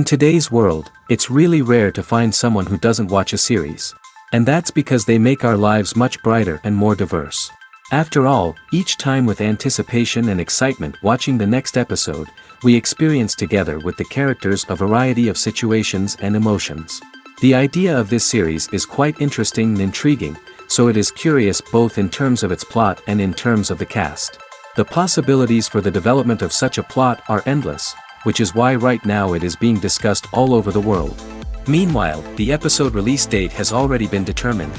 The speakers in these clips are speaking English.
In today's world, it's really rare to find someone who doesn't watch a series. And that's because they make our lives much brighter and more diverse. After all, each time with anticipation and excitement watching the next episode, we experience together with the characters a variety of situations and emotions. The idea of this series is quite interesting and intriguing, so it is curious both in terms of its plot and in terms of the cast. The possibilities for the development of such a plot are endless, which is why right now it is being discussed all over the world. Meanwhile, the episode release date has already been determined.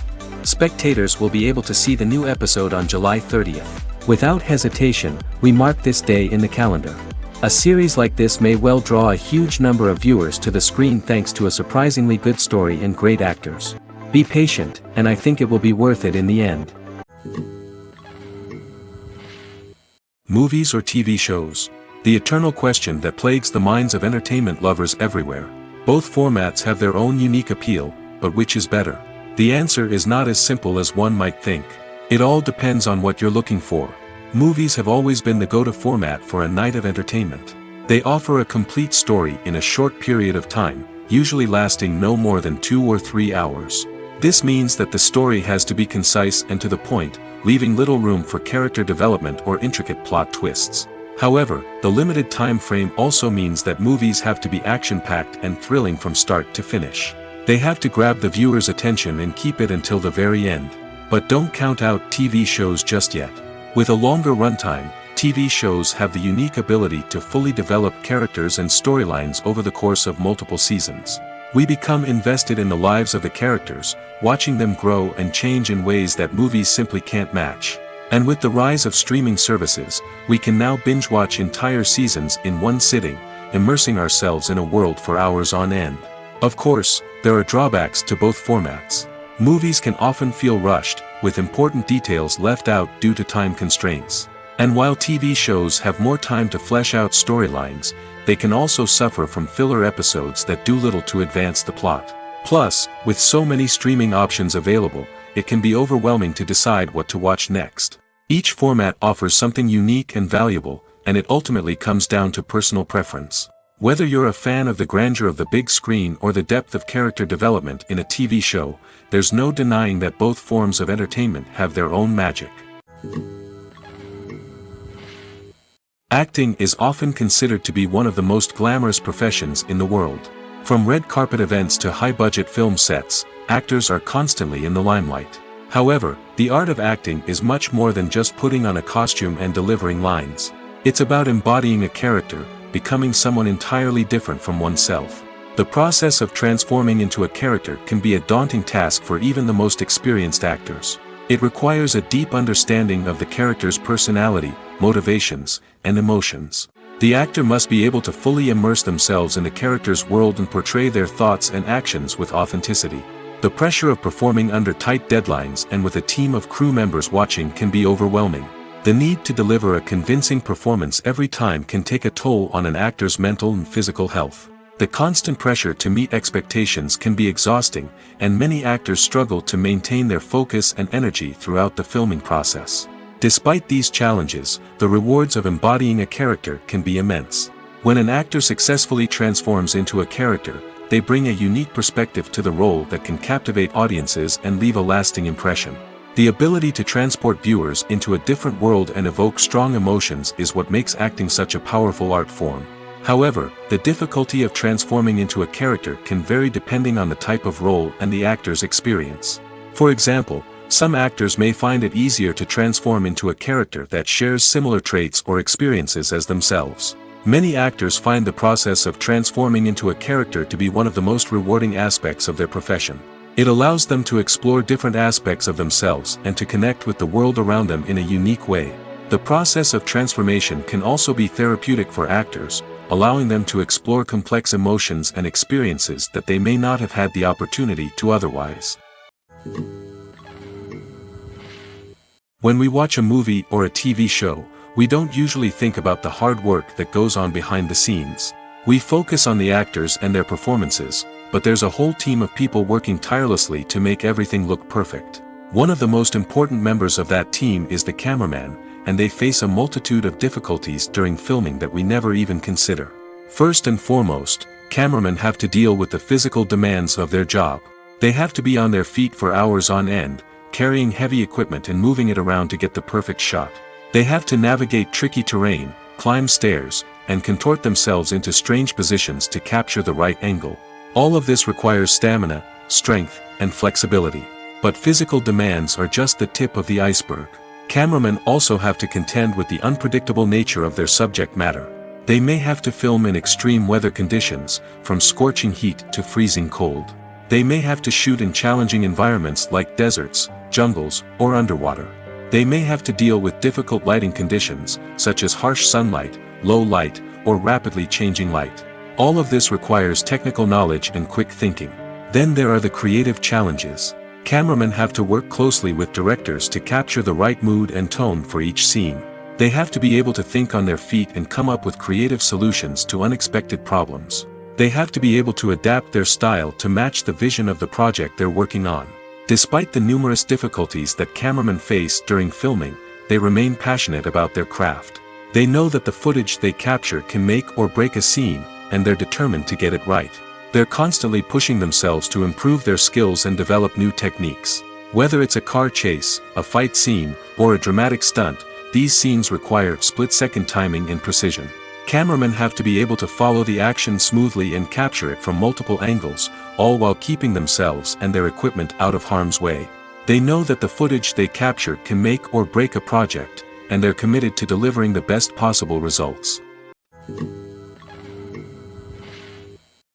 Spectators will be able to see the new episode on July 30th. Without hesitation, we mark this day in the calendar. A series like this may well draw a huge number of viewers to the screen thanks to a surprisingly good story and great actors. Be patient, and I think it will be worth it in the end. Movies or TV shows? The eternal question that plagues the minds of entertainment lovers everywhere. Both formats have their own unique appeal, but which is better? The answer is not as simple as one might think. It all depends on what you're looking for. Movies have always been the go-to format for a night of entertainment. They offer a complete story in a short period of time, usually lasting no more than 2 or 3 hours. This means that the story has to be concise and to the point, leaving little room for character development or intricate plot twists. However, the limited time frame also means that movies have to be action-packed and thrilling from start to finish. They have to grab the viewer's attention and keep it until the very end. But don't count out TV shows just yet. With a longer runtime, TV shows have the unique ability to fully develop characters and storylines over the course of multiple seasons. We become invested in the lives of the characters, watching them grow and change in ways that movies simply can't match. And with the rise of streaming services, we can now binge-watch entire seasons in one sitting, immersing ourselves in a world for hours on end. Of course, there are drawbacks to both formats. Movies can often feel rushed, with important details left out due to time constraints. And while TV shows have more time to flesh out storylines, they can also suffer from filler episodes that do little to advance the plot. Plus, with so many streaming options available, it can be overwhelming to decide what to watch next. Each format offers something unique and valuable, and it ultimately comes down to personal preference. Whether you're a fan of the grandeur of the big screen or the depth of character development in a TV show, there's no denying that both forms of entertainment have their own magic. Acting is often considered to be one of the most glamorous professions in the world. From red carpet events to high-budget film sets, actors are constantly in the limelight. However, the art of acting is much more than just putting on a costume and delivering lines. It's about embodying a character, becoming someone entirely different from oneself. The process of transforming into a character can be a daunting task for even the most experienced actors. It requires a deep understanding of the character's personality, motivations, and emotions. The actor must be able to fully immerse themselves in the character's world and portray their thoughts and actions with authenticity. The pressure of performing under tight deadlines and with a team of crew members watching can be overwhelming. The need to deliver a convincing performance every time can take a toll on an actor's mental and physical health. The constant pressure to meet expectations can be exhausting, and many actors struggle to maintain their focus and energy throughout the filming process. Despite these challenges, the rewards of embodying a character can be immense. When an actor successfully transforms into a character, they bring a unique perspective to the role that can captivate audiences and leave a lasting impression. The ability to transport viewers into a different world and evoke strong emotions is what makes acting such a powerful art form. However, the difficulty of transforming into a character can vary depending on the type of role and the actor's experience. For example, some actors may find it easier to transform into a character that shares similar traits or experiences as themselves. Many actors find the process of transforming into a character to be one of the most rewarding aspects of their profession. It allows them to explore different aspects of themselves and to connect with the world around them in a unique way. The process of transformation can also be therapeutic for actors, allowing them to explore complex emotions and experiences that they may not have had the opportunity to otherwise. When we watch a movie or a TV show, we don't usually think about the hard work that goes on behind the scenes. We focus on the actors and their performances, but there's a whole team of people working tirelessly to make everything look perfect. One of the most important members of that team is the cameraman, and they face a multitude of difficulties during filming that we never even consider. First and foremost, cameramen have to deal with the physical demands of their job. They have to be on their feet for hours on end, carrying heavy equipment and moving it around to get the perfect shot. They have to navigate tricky terrain, climb stairs, and contort themselves into strange positions to capture the right angle. All of this requires stamina, strength, and flexibility. But physical demands are just the tip of the iceberg. Cameramen also have to contend with the unpredictable nature of their subject matter. They may have to film in extreme weather conditions, from scorching heat to freezing cold. They may have to shoot in challenging environments like deserts, jungles, or underwater. They may have to deal with difficult lighting conditions, such as harsh sunlight, low light, or rapidly changing light. All of this requires technical knowledge and quick thinking. Then there are the creative challenges. Cameramen have to work closely with directors to capture the right mood and tone for each scene. They have to be able to think on their feet and come up with creative solutions to unexpected problems. They have to be able to adapt their style to match the vision of the project they're working on. Despite the numerous difficulties that cameramen face during filming, they remain passionate about their craft. They know that the footage they capture can make or break a scene, and they're determined to get it right. They're constantly pushing themselves to improve their skills and develop new techniques. Whether it's a car chase, a fight scene, or a dramatic stunt, these scenes require split-second timing and precision. Cameramen have to be able to follow the action smoothly and capture it from multiple angles, all while keeping themselves and their equipment out of harm's way. They know that the footage they capture can make or break a project, and they're committed to delivering the best possible results.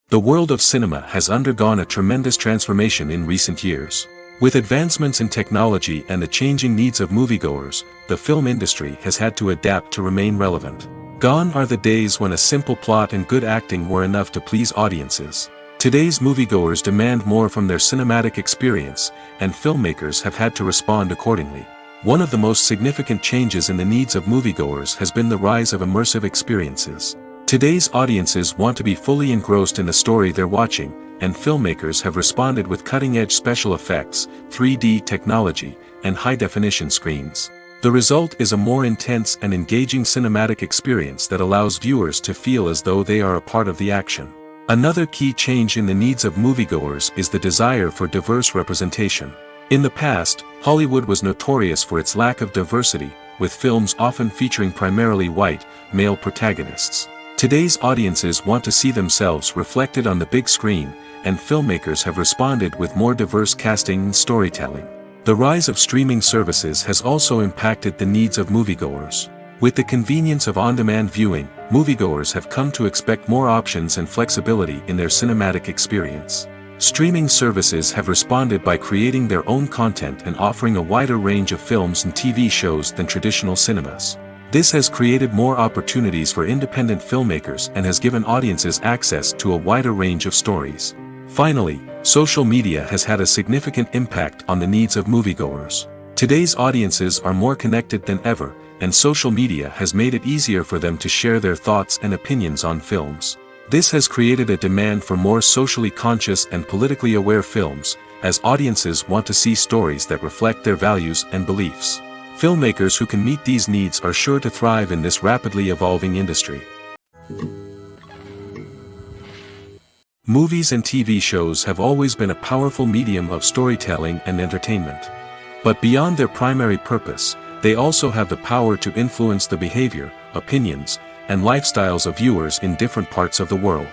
The world of cinema has undergone a tremendous transformation in recent years. With advancements in technology and the changing needs of moviegoers, the film industry has had to adapt to remain relevant. Gone are the days when a simple plot and good acting were enough to please audiences. Today's moviegoers demand more from their cinematic experience, and filmmakers have had to respond accordingly. One of the most significant changes in the needs of moviegoers has been the rise of immersive experiences. Today's audiences want to be fully engrossed in the story they're watching, and filmmakers have responded with cutting-edge special effects, 3D technology, and high-definition screens. The result is a more intense and engaging cinematic experience that allows viewers to feel as though they are a part of the action. Another key change in the needs of moviegoers is the desire for diverse representation. In the past, Hollywood was notorious for its lack of diversity, with films often featuring primarily white, male protagonists. Today's audiences want to see themselves reflected on the big screen, and filmmakers have responded with more diverse casting and storytelling. The rise of streaming services has also impacted the needs of moviegoers. With the convenience of on-demand viewing, moviegoers have come to expect more options and flexibility in their cinematic experience. Streaming services have responded by creating their own content and offering a wider range of films and TV shows than traditional cinemas. This has created more opportunities for independent filmmakers and has given audiences access to a wider range of stories. Finally, social media has had a significant impact on the needs of moviegoers. Today's audiences are more connected than ever, and social media has made it easier for them to share their thoughts and opinions on films. This has created a demand for more socially conscious and politically aware films, as audiences want to see stories that reflect their values and beliefs. Filmmakers who can meet these needs are sure to thrive in this rapidly evolving industry. Movies and TV shows have always been a powerful medium of storytelling and entertainment. But beyond their primary purpose, they also have the power to influence the behavior, opinions, and lifestyles of viewers in different parts of the world.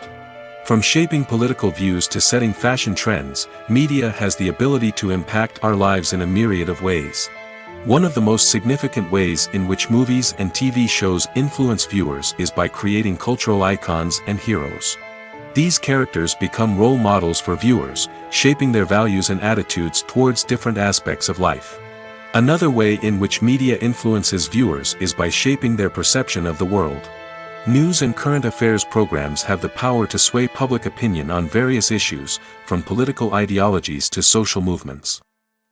From shaping political views to setting fashion trends, media has the ability to impact our lives in a myriad of ways. One of the most significant ways in which movies and TV shows influence viewers is by creating cultural icons and heroes. These characters become role models for viewers, shaping their values and attitudes towards different aspects of life. Another way in which media influences viewers is by shaping their perception of the world. News and current affairs programs have the power to sway public opinion on various issues, from political ideologies to social movements.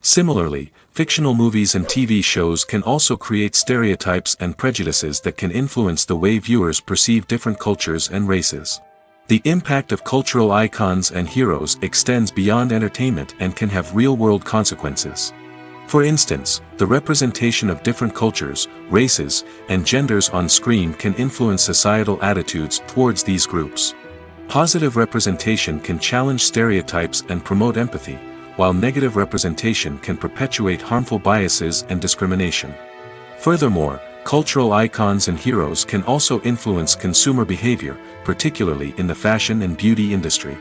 Similarly, fictional movies and TV shows can also create stereotypes and prejudices that can influence the way viewers perceive different cultures and races. The impact of cultural icons and heroes extends beyond entertainment and can have real-world consequences. For instance, the representation of different cultures, races, and genders on screen can influence societal attitudes towards these groups. Positive representation can challenge stereotypes and promote empathy, while negative representation can perpetuate harmful biases and discrimination. Furthermore, cultural icons and heroes can also influence consumer behavior, particularly in the fashion and beauty industry.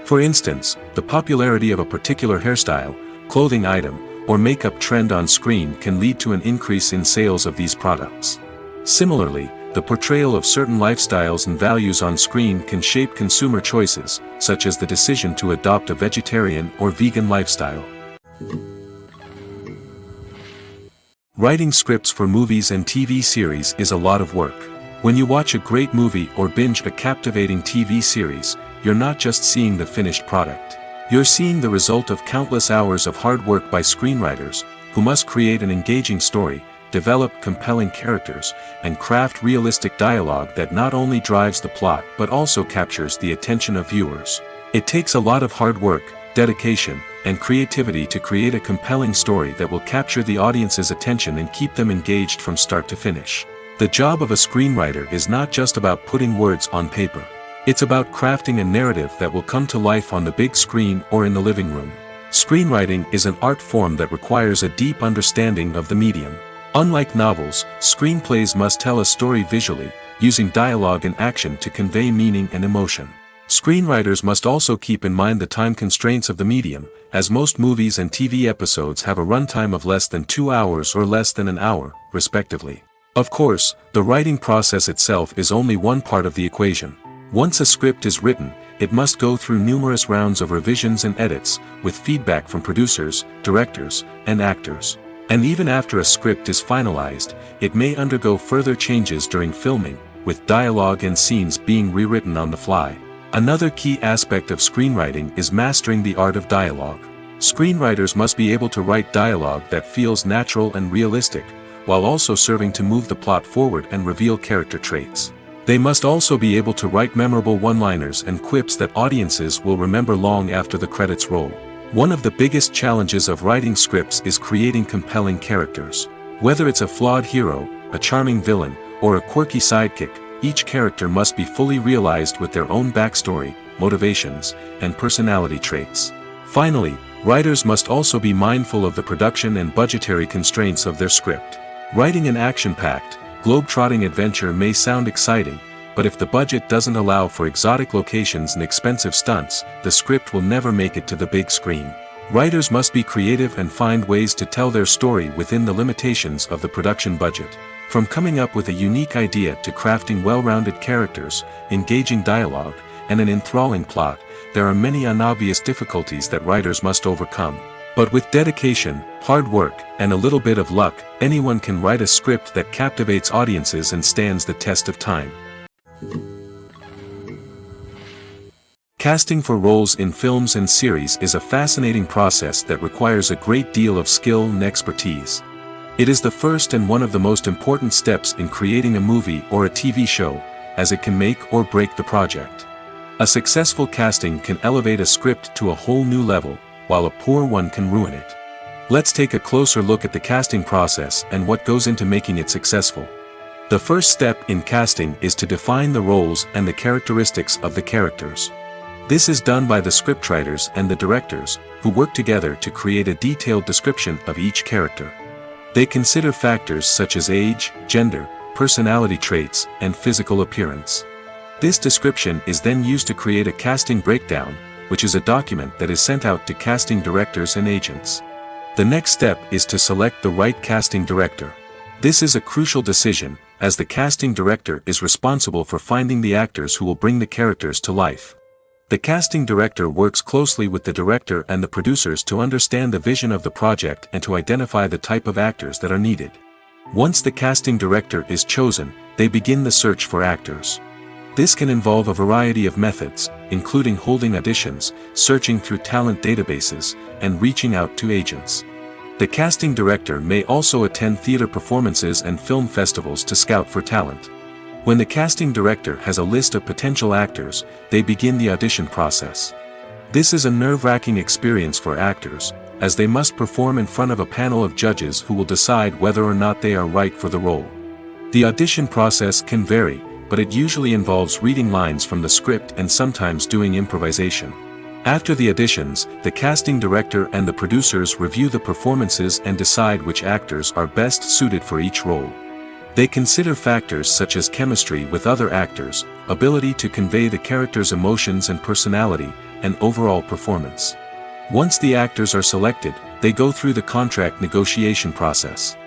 For instance, the popularity of a particular hairstyle, clothing item, or makeup trend on screen can lead to an increase in sales of these products. Similarly, the portrayal of certain lifestyles and values on screen can shape consumer choices, such as the decision to adopt a vegetarian or vegan lifestyle. Writing scripts for movies and TV series is a lot of work. When you watch a great movie or binge a captivating TV series, you're not just seeing the finished product. You're seeing the result of countless hours of hard work by screenwriters, who must create an engaging story, develop compelling characters, and craft realistic dialogue that not only drives the plot but also captures the attention of viewers. It takes a lot of hard work, dedication, and creativity to create a compelling story that will capture the audience's attention and keep them engaged from start to finish. The job of a screenwriter is not just about putting words on paper. It's about crafting a narrative that will come to life on the big screen or in the living room. Screenwriting is an art form that requires a deep understanding of the medium. Unlike novels, screenplays must tell a story visually, using dialogue and action to convey meaning and emotion. Screenwriters must also keep in mind the time constraints of the medium, as most movies and TV episodes have a runtime of less than 2 hours or less than an hour, respectively. Of course, the writing process itself is only one part of the equation. Once a script is written, it must go through numerous rounds of revisions and edits, with feedback from producers, directors, and actors. And even after a script is finalized, it may undergo further changes during filming, with dialogue and scenes being rewritten on the fly. Another key aspect of screenwriting is mastering the art of dialogue. Screenwriters must be able to write dialogue that feels natural and realistic, while also serving to move the plot forward and reveal character traits. They must also be able to write memorable one-liners and quips that audiences will remember long after the credits roll. One of the biggest challenges of writing scripts is creating compelling characters. Whether it's a flawed hero, a charming villain, or a quirky sidekick, each character must be fully realized with their own backstory, motivations, and personality traits. Finally, writers must also be mindful of the production and budgetary constraints of their script. Writing an action-packed, globe-trotting adventure may sound exciting, but if the budget doesn't allow for exotic locations and expensive stunts, the script will never make it to the big screen. Writers must be creative and find ways to tell their story within the limitations of the production budget. From coming up with a unique idea to crafting well-rounded characters, engaging dialogue, and an enthralling plot, there are many unobvious difficulties that writers must overcome. But with dedication, hard work, and a little bit of luck, anyone can write a script that captivates audiences and stands the test of time. Casting for roles in films and series is a fascinating process that requires a great deal of skill and expertise. It is the first and one of the most important steps in creating a movie or a TV show, as it can make or break the project. A successful casting can elevate a script to a whole new level, while a poor one can ruin it. Let's take a closer look at the casting process and what goes into making it successful. The first step in casting is to define the roles and the characteristics of the characters. This is done by the scriptwriters and the directors, who work together to create a detailed description of each character. They consider factors such as age, gender, personality traits, and physical appearance. This description is then used to create a casting breakdown, which is a document that is sent out to casting directors and agents. The next step is to select the right casting director. This is a crucial decision, as the casting director is responsible for finding the actors who will bring the characters to life. The casting director works closely with the director and the producers to understand the vision of the project and to identify the type of actors that are needed. Once the casting director is chosen, they begin the search for actors. This can involve a variety of methods, including holding auditions, searching through talent databases, and reaching out to agents. The casting director may also attend theater performances and film festivals to scout for talent. When the casting director has a list of potential actors, they begin the audition process. This is a nerve-wracking experience for actors, as they must perform in front of a panel of judges who will decide whether or not they are right for the role. The audition process can vary, but it usually involves reading lines from the script and sometimes doing improvisation. After the auditions, the casting director and the producers review the performances and decide which actors are best suited for each role. They consider factors such as chemistry with other actors, ability to convey the character's emotions and personality, and overall performance. Once the actors are selected, they go through the contract negotiation process.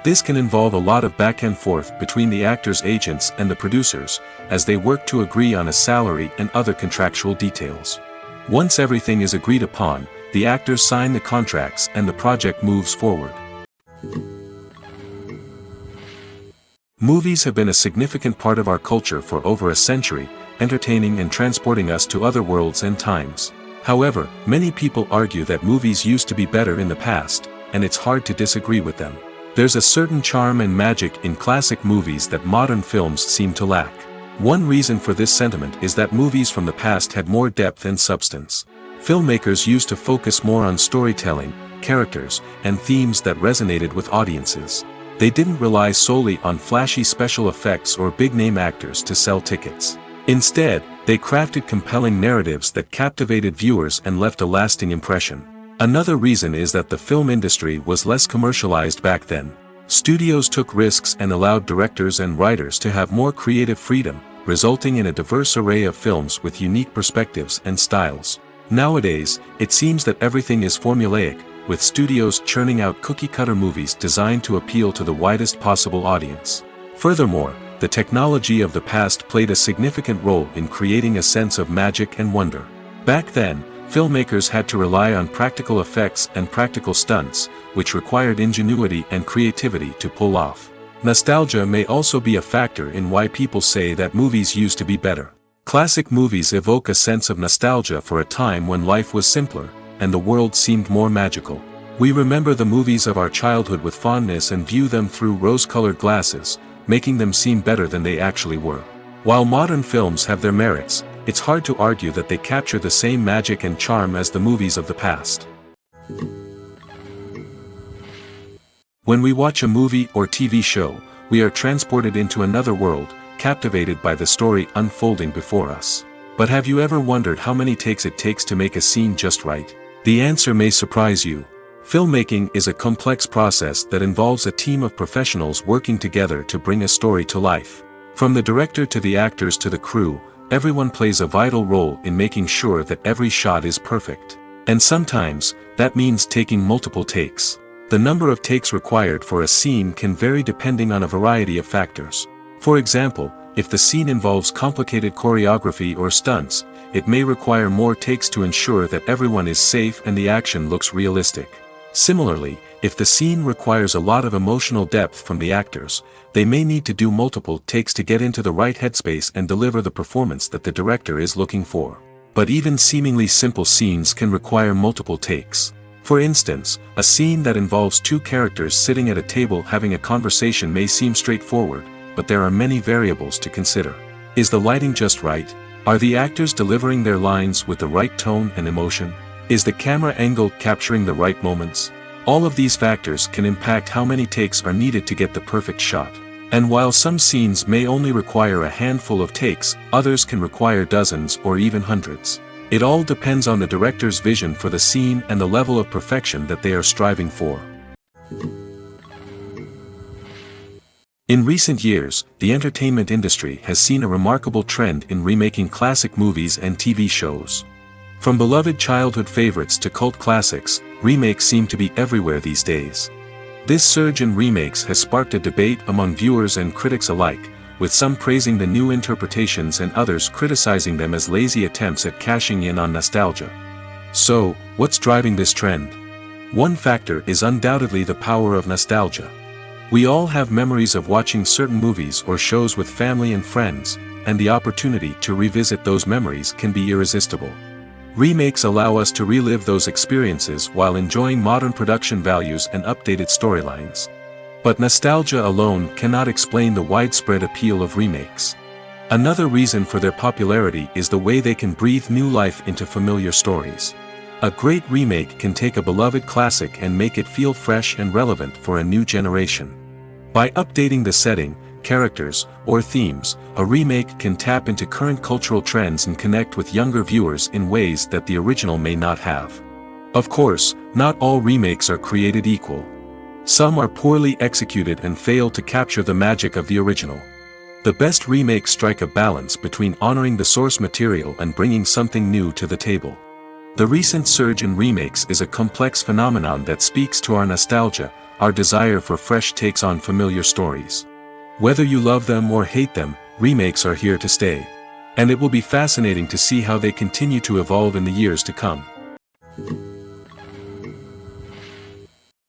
This can involve a lot of back and forth between the actors' agents and the producers, as they work to agree on a salary and other contractual details. Once everything is agreed upon, the actors sign the contracts and the project moves forward. Movies have been a significant part of our culture for over a century, entertaining and transporting us to other worlds and times. However, many people argue that movies used to be better in the past, and it's hard to disagree with them. There's a certain charm and magic in classic movies that modern films seem to lack. One reason for this sentiment is that movies from the past had more depth and substance. Filmmakers used to focus more on storytelling, characters, and themes that resonated with audiences. They didn't rely solely on flashy special effects or big-name actors to sell tickets. Instead, they crafted compelling narratives that captivated viewers and left a lasting impression. Another reason is that the film industry was less commercialized back then. Studios took risks and allowed directors and writers to have more creative freedom, resulting in a diverse array of films with unique perspectives and styles. Nowadays, it seems that everything is formulaic, with studios churning out cookie-cutter movies designed to appeal to the widest possible audience. Furthermore, the technology of the past played a significant role in creating a sense of magic and wonder. Back then, filmmakers had to rely on practical effects and practical stunts, which required ingenuity and creativity to pull off. Nostalgia may also be a factor in why people say that movies used to be better. Classic movies evoke a sense of nostalgia for a time when life was simpler, and the world seemed more magical. We remember the movies of our childhood with fondness and view them through rose-colored glasses, making them seem better than they actually were. While modern films have their merits, it's hard to argue that they capture the same magic and charm as the movies of the past. When we watch a movie or TV show, we are transported into another world, captivated by the story unfolding before us. But have you ever wondered how many takes it takes to make a scene just right? The answer may surprise you. Filmmaking is a complex process that involves a team of professionals working together to bring a story to life. From the director to the actors to the crew, everyone plays a vital role in making sure that every shot is perfect. And sometimes, that means taking multiple takes. The number of takes required for a scene can vary depending on a variety of factors. For example, if the scene involves complicated choreography or stunts, it may require more takes to ensure that everyone is safe and the action looks realistic. Similarly, if the scene requires a lot of emotional depth from the actors, they may need to do multiple takes to get into the right headspace and deliver the performance that the director is looking for. But even seemingly simple scenes can require multiple takes. For instance, a scene that involves two characters sitting at a table having a conversation may seem straightforward, but there are many variables to consider. Is the lighting just right? Are the actors delivering their lines with the right tone and emotion? Is the camera angle capturing the right moments? All of these factors can impact how many takes are needed to get the perfect shot. And while some scenes may only require a handful of takes, others can require dozens or even hundreds. It all depends on the director's vision for the scene and the level of perfection that they are striving for. In recent years, the entertainment industry has seen a remarkable trend in remaking classic movies and TV shows. From beloved childhood favorites to cult classics, remakes seem to be everywhere these days. This surge in remakes has sparked a debate among viewers and critics alike, with some praising the new interpretations and others criticizing them as lazy attempts at cashing in on nostalgia. So, what's driving this trend? One factor is undoubtedly the power of nostalgia. We all have memories of watching certain movies or shows with family and friends, and the opportunity to revisit those memories can be irresistible. Remakes allow us to relive those experiences while enjoying modern production values and updated storylines. But nostalgia alone cannot explain the widespread appeal of remakes. Another reason for their popularity is the way they can breathe new life into familiar stories. A great remake can take a beloved classic and make it feel fresh and relevant for a new generation. By updating the setting, characters, or themes, a remake can tap into current cultural trends and connect with younger viewers in ways that the original may not have. Of course, not all remakes are created equal. Some are poorly executed and fail to capture the magic of the original. The best remakes strike a balance between honoring the source material and bringing something new to the table. The recent surge in remakes is a complex phenomenon that speaks to our nostalgia, our desire for fresh takes on familiar stories. Whether you love them or hate them, remakes are here to stay. And it will be fascinating to see how they continue to evolve in the years to come.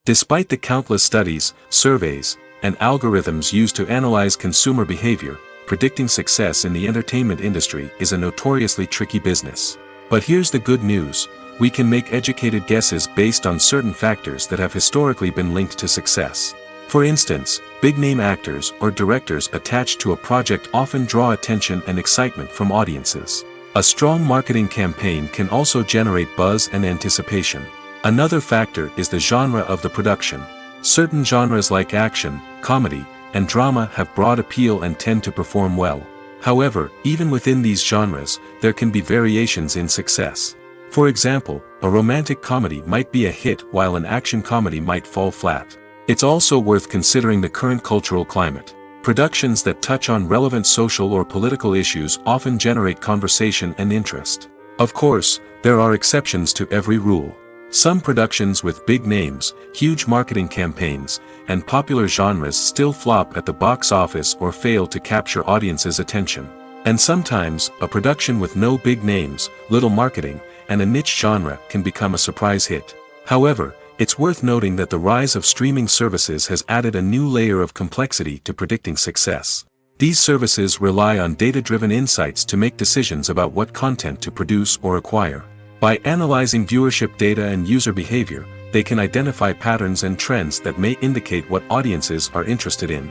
Despite the countless studies, surveys, and algorithms used to analyze consumer behavior, predicting success in the entertainment industry is a notoriously tricky business. But here's the good news: we can make educated guesses based on certain factors that have historically been linked to success. For instance, big-name actors or directors attached to a project often draw attention and excitement from audiences. A strong marketing campaign can also generate buzz and anticipation. Another factor is the genre of the production. Certain genres like action, comedy, and drama have broad appeal and tend to perform well. However, even within these genres, there can be variations in success. For example, a romantic comedy might be a hit while an action comedy might fall flat. It's also worth considering the current cultural climate. Productions that touch on relevant social or political issues often generate conversation and interest. Of course, there are exceptions to every rule. Some productions with big names, huge marketing campaigns, and popular genres still flop at the box office or fail to capture audiences' attention. And sometimes, a production with no big names, little marketing, and a niche genre can become a surprise hit. However, it's worth noting that the rise of streaming services has added a new layer of complexity to predicting success. These services rely on data-driven insights to make decisions about what content to produce or acquire. By analyzing viewership data and user behavior, they can identify patterns and trends that may indicate what audiences are interested in.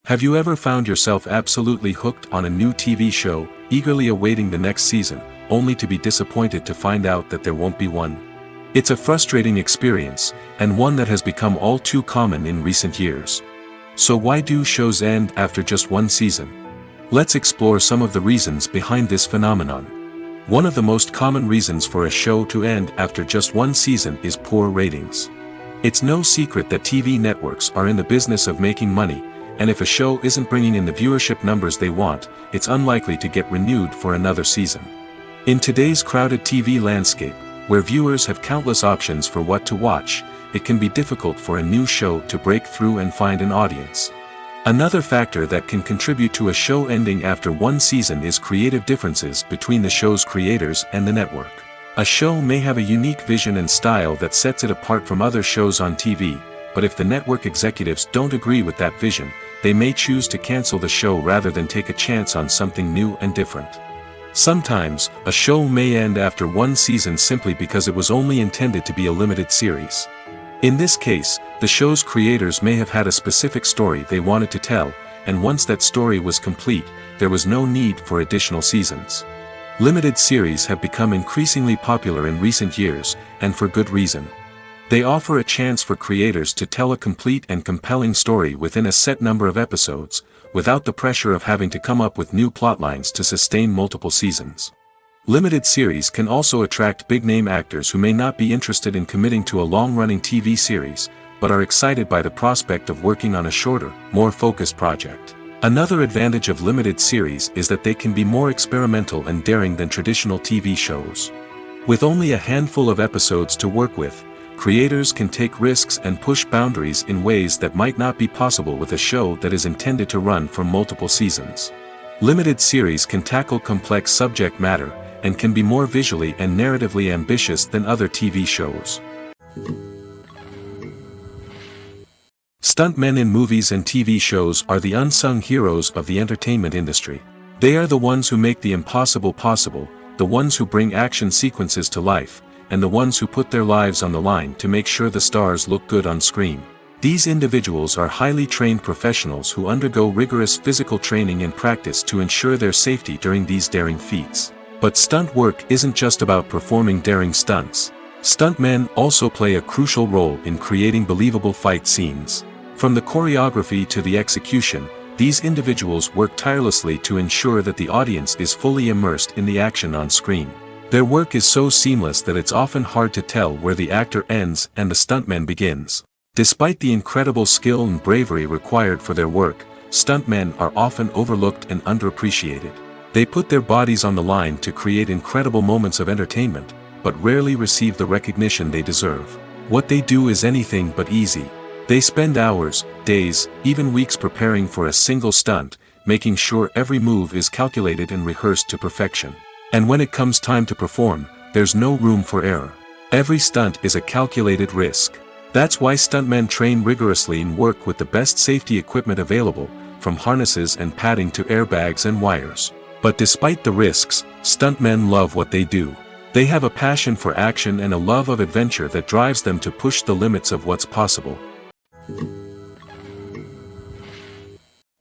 Have you ever found yourself absolutely hooked on a new TV show, eagerly awaiting the next season, only to be disappointed to find out that there won't be one? It's a frustrating experience, and one that has become all too common in recent years. So why do shows end after just one season? Let's explore some of the reasons behind this phenomenon. One of the most common reasons for a show to end after just one season is poor ratings. It's no secret that TV networks are in the business of making money, and if a show isn't bringing in the viewership numbers they want, it's unlikely to get renewed for another season. In today's crowded TV landscape, where viewers have countless options for what to watch, it can be difficult for a new show to break through and find an audience. Another factor that can contribute to a show ending after one season is creative differences between the show's creators and the network. A show may have a unique vision and style that sets it apart from other shows on TV, but if the network executives don't agree with that vision, they may choose to cancel the show rather than take a chance on something new and different. Sometimes, a show may end after one season simply because it was only intended to be a limited series. In this case, the show's creators may have had a specific story they wanted to tell, and once that story was complete, there was no need for additional seasons. Limited series have become increasingly popular in recent years, and for good reason. They offer a chance for creators to tell a complete and compelling story within a set number of episodes, without the pressure of having to come up with new plotlines to sustain multiple seasons. Limited series can also attract big-name actors who may not be interested in committing to a long-running TV series, but are excited by the prospect of working on a shorter, more focused project. Another advantage of limited series is that they can be more experimental and daring than traditional TV shows. With only a handful of episodes to work with, creators can take risks and push boundaries in ways that might not be possible with a show that is intended to run for multiple seasons. Limited series can tackle complex subject matter, and can be more visually and narratively ambitious than other TV shows. Stuntmen in movies and TV shows are the unsung heroes of the entertainment industry. They are the ones who make the impossible possible, the ones who bring action sequences to life, and the ones who put their lives on the line to make sure the stars look good on screen. These individuals are highly trained professionals who undergo rigorous physical training and practice to ensure their safety during these daring feats. But stunt work isn't just about performing daring stunts. Stuntmen also play a crucial role in creating believable fight scenes. From the choreography to the execution, these individuals work tirelessly to ensure that the audience is fully immersed in the action on screen. Their work is so seamless that it's often hard to tell where the actor ends and the stuntman begins. Despite the incredible skill and bravery required for their work, stuntmen are often overlooked and underappreciated. They put their bodies on the line to create incredible moments of entertainment, but rarely receive the recognition they deserve. What they do is anything but easy. They spend hours, days, even weeks preparing for a single stunt, making sure every move is calculated and rehearsed to perfection. And when it comes time to perform, there's no room for error. Every stunt is a calculated risk. That's why stuntmen train rigorously and work with the best safety equipment available, from harnesses and padding to airbags and wires. But despite the risks, stuntmen love what they do. They have a passion for action and a love of adventure that drives them to push the limits of what's possible.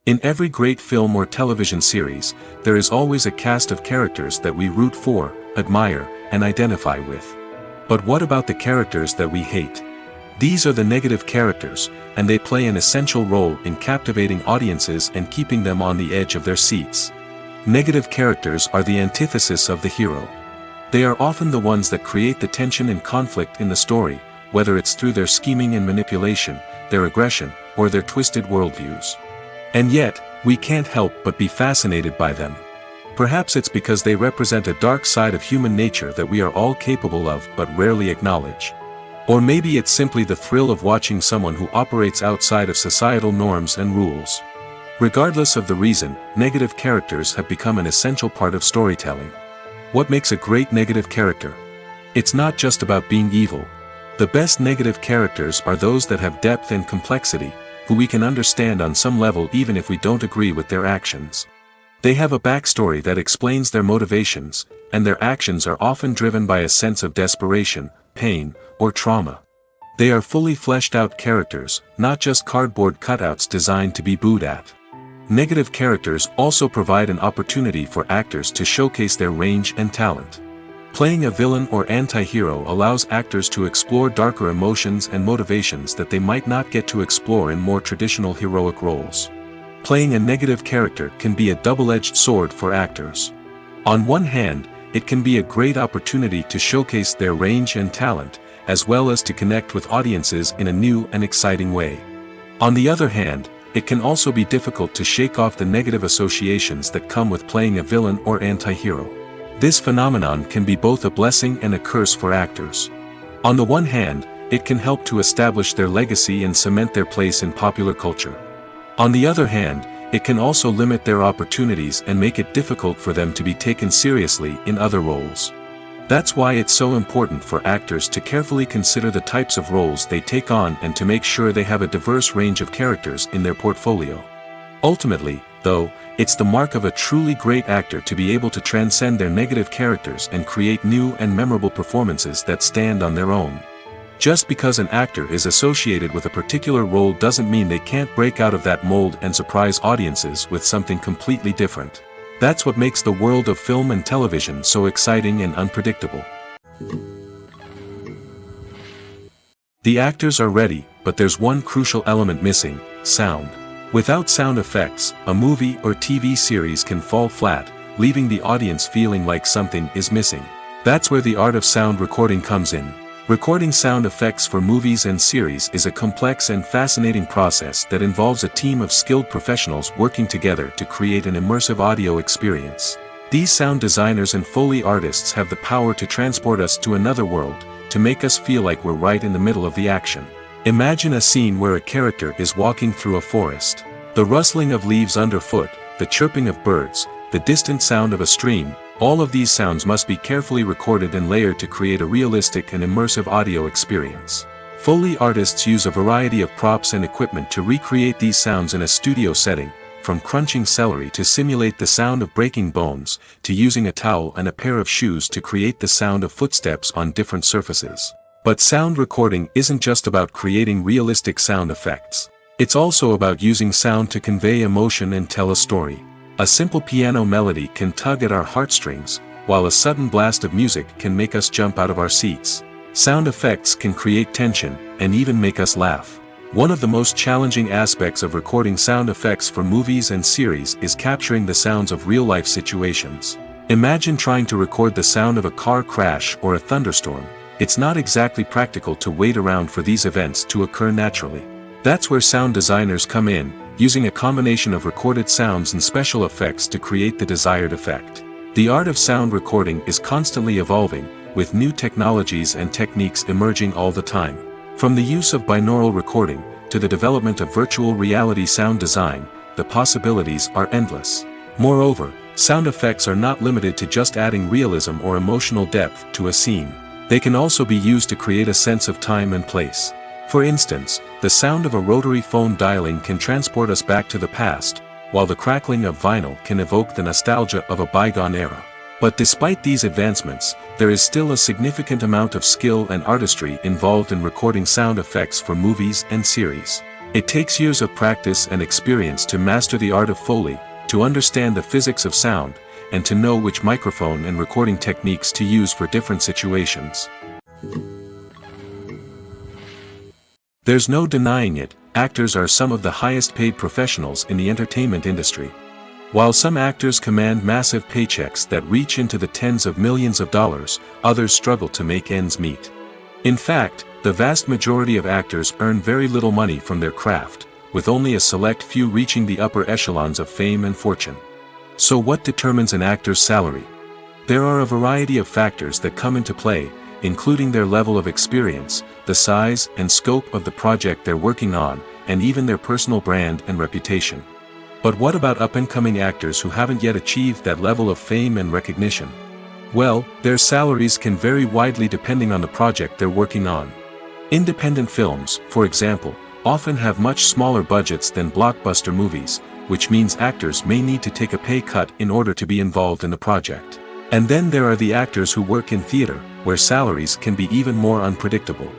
In every great film or television series, there is always a cast of characters that we root for, admire, and identify with. But what about the characters that we hate? These are the negative characters, and they play an essential role in captivating audiences and keeping them on the edge of their seats. Negative characters are the antithesis of the hero. They are often the ones that create the tension and conflict in the story, whether it's through their scheming and manipulation, their aggression, or their twisted worldviews. And yet, we can't help but be fascinated by them. Perhaps it's because they represent a dark side of human nature that we are all capable of but rarely acknowledge. Or maybe it's simply the thrill of watching someone who operates outside of societal norms and rules. Regardless of the reason, negative characters have become an essential part of storytelling. What makes a great negative character? It's not just about being evil. The best negative characters are those that have depth and complexity, who we can understand on some level even if we don't agree with their actions. They have a backstory that explains their motivations, and their actions are often driven by a sense of desperation, pain, or trauma. They are fully fleshed out characters, not just cardboard cutouts designed to be booed at. Negative characters also provide an opportunity for actors to showcase their range and talent. Playing a villain or anti-hero allows actors to explore darker emotions and motivations that they might not get to explore in more traditional heroic roles. Playing a negative character can be a double-edged sword for actors. On one hand, it can be a great opportunity to showcase their range and talent, as well as to connect with audiences in a new and exciting way. On the other hand, it can also be difficult to shake off the negative associations that come with playing a villain or anti-hero. This phenomenon can be both a blessing and a curse for actors. On the one hand, it can help to establish their legacy and cement their place in popular culture. On the other hand, it can also limit their opportunities and make it difficult for them to be taken seriously in other roles. That's why it's so important for actors to carefully consider the types of roles they take on and to make sure they have a diverse range of characters in their portfolio. Ultimately, though, it's the mark of a truly great actor to be able to transcend their negative characters and create new and memorable performances that stand on their own. Just because an actor is associated with a particular role doesn't mean they can't break out of that mold and surprise audiences with something completely different. That's what makes the world of film and television so exciting and unpredictable. The actors are ready, but there's one crucial element missing: sound. Without sound effects, a movie or TV series can fall flat, leaving the audience feeling like something is missing. That's where the art of sound recording comes in. Recording sound effects for movies and series is a complex and fascinating process that involves a team of skilled professionals working together to create an immersive audio experience. These sound designers and Foley artists have the power to transport us to another world, to make us feel like we're right in the middle of the action. Imagine a scene where a character is walking through a forest. The rustling of leaves underfoot, the chirping of birds, the distant sound of a stream, all of these sounds must be carefully recorded and layered to create a realistic and immersive audio experience. Foley artists use a variety of props and equipment to recreate these sounds in a studio setting, from crunching celery to simulate the sound of breaking bones, to using a towel and a pair of shoes to create the sound of footsteps on different surfaces. But sound recording isn't just about creating realistic sound effects. It's also about using sound to convey emotion and tell a story. A simple piano melody can tug at our heartstrings, while a sudden blast of music can make us jump out of our seats. Sound effects can create tension, and even make us laugh. One of the most challenging aspects of recording sound effects for movies and series is capturing the sounds of real-life situations. Imagine trying to record the sound of a car crash or a thunderstorm. It's not exactly practical to wait around for these events to occur naturally. That's where sound designers come in, using a combination of recorded sounds and special effects to create the desired effect. The art of sound recording is constantly evolving, with new technologies and techniques emerging all the time. From the use of binaural recording, to the development of virtual reality sound design, the possibilities are endless. Moreover, sound effects are not limited to just adding realism or emotional depth to a scene. They can also be used to create a sense of time and place. For instance, the sound of a rotary phone dialing can transport us back to the past, while the crackling of vinyl can evoke the nostalgia of a bygone era. But despite these advancements, there is still a significant amount of skill and artistry involved in recording sound effects for movies and series. It takes years of practice and experience to master the art of Foley, to understand the physics of sound, and to know which microphone and recording techniques to use for different situations. There's no denying it, actors are some of the highest paid professionals in the entertainment industry. While some actors command massive paychecks that reach into the tens of millions of dollars, others struggle to make ends meet. In fact, the vast majority of actors earn very little money from their craft, with only a select few reaching the upper echelons of fame and fortune. So what determines an actor's salary? There are a variety of factors that come into play, including their level of experience, the size and scope of the project they're working on, and even their personal brand and reputation. But what about up-and-coming actors who haven't yet achieved that level of fame and recognition? Well, their salaries can vary widely depending on the project they're working on. Independent films, for example, often have much smaller budgets than blockbuster movies, which means actors may need to take a pay cut in order to be involved in the project. And then there are the actors who work in theater, where salaries can be even more unpredictable.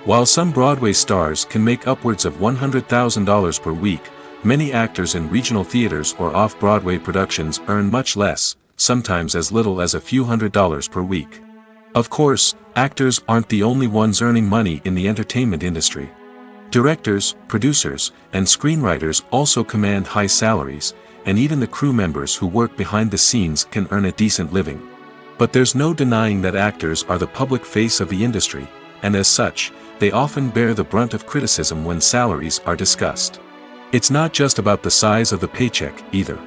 While some Broadway stars can make upwards of $100,000 per week, many actors in regional theaters or off-Broadway productions earn much less, sometimes as little as a few $100s per week. Of course, actors aren't the only ones earning money in the entertainment industry. Directors, producers, and screenwriters also command high salaries, and even the crew members who work behind the scenes can earn a decent living. But there's no denying that actors are the public face of the industry, and as such, they often bear the brunt of criticism when salaries are discussed. It's not just about the size of the paycheck, either.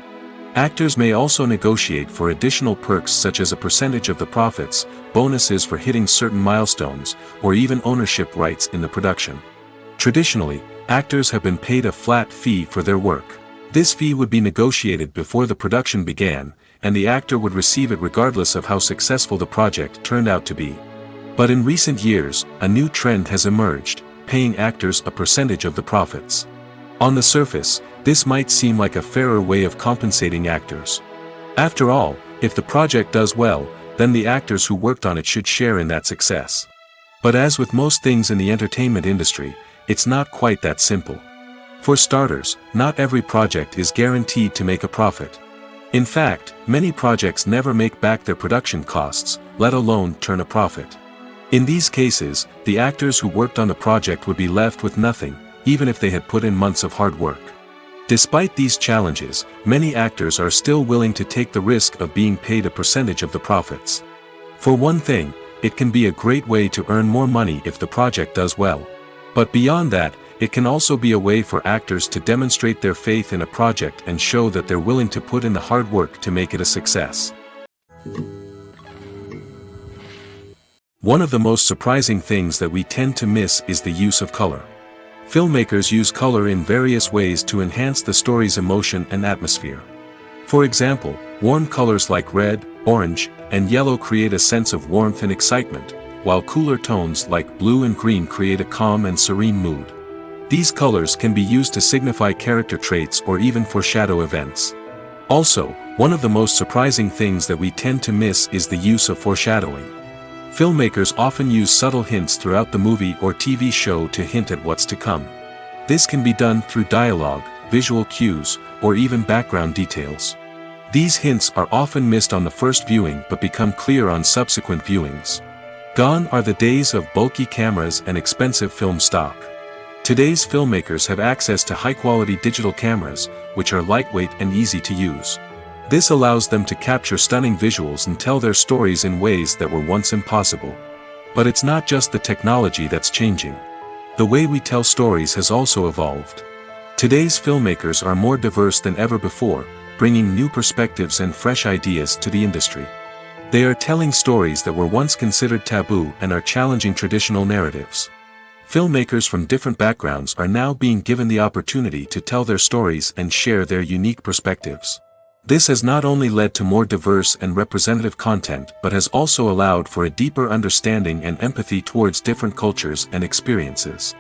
Actors may also negotiate for additional perks such as a percentage of the profits, bonuses for hitting certain milestones, or even ownership rights in the production. Traditionally, actors have been paid a flat fee for their work. This fee would be negotiated before the production began, and the actor would receive it regardless of how successful the project turned out to be. But in recent years, a new trend has emerged, paying actors a percentage of the profits. On the surface, this might seem like a fairer way of compensating actors. After all, if the project does well, then the actors who worked on it should share in that success. But as with most things in the entertainment industry, it's not quite that simple. For starters, not every project is guaranteed to make a profit. In fact, many projects never make back their production costs, let alone turn a profit. In these cases, the actors who worked on the project would be left with nothing, even if they had put in months of hard work. Despite these challenges, many actors are still willing to take the risk of being paid a percentage of the profits. For one thing, it can be a great way to earn more money if the project does well. But beyond that, it can also be a way for actors to demonstrate their faith in a project and show that they're willing to put in the hard work to make it a success. One of the most surprising things that we tend to miss is the use of color. Filmmakers use color in various ways to enhance the story's emotion and atmosphere. For example, warm colors like red, orange, and yellow create a sense of warmth and excitement, while cooler tones like blue and green create a calm and serene mood. These colors can be used to signify character traits or even foreshadow events. Also, one of the most surprising things that we tend to miss is the use of foreshadowing. Filmmakers often use subtle hints throughout the movie or TV show to hint at what's to come. This can be done through dialogue, visual cues, or even background details. These hints are often missed on the first viewing but become clear on subsequent viewings. Gone are the days of bulky cameras and expensive film stock. Today's filmmakers have access to high-quality digital cameras, which are lightweight and easy to use. This allows them to capture stunning visuals and tell their stories in ways that were once impossible. But it's not just the technology that's changing. The way we tell stories has also evolved. Today's filmmakers are more diverse than ever before, bringing new perspectives and fresh ideas to the industry. They are telling stories that were once considered taboo and are challenging traditional narratives. Filmmakers from different backgrounds are now being given the opportunity to tell their stories and share their unique perspectives. This has not only led to more diverse and representative content but has also allowed for a deeper understanding and empathy towards different cultures and experiences.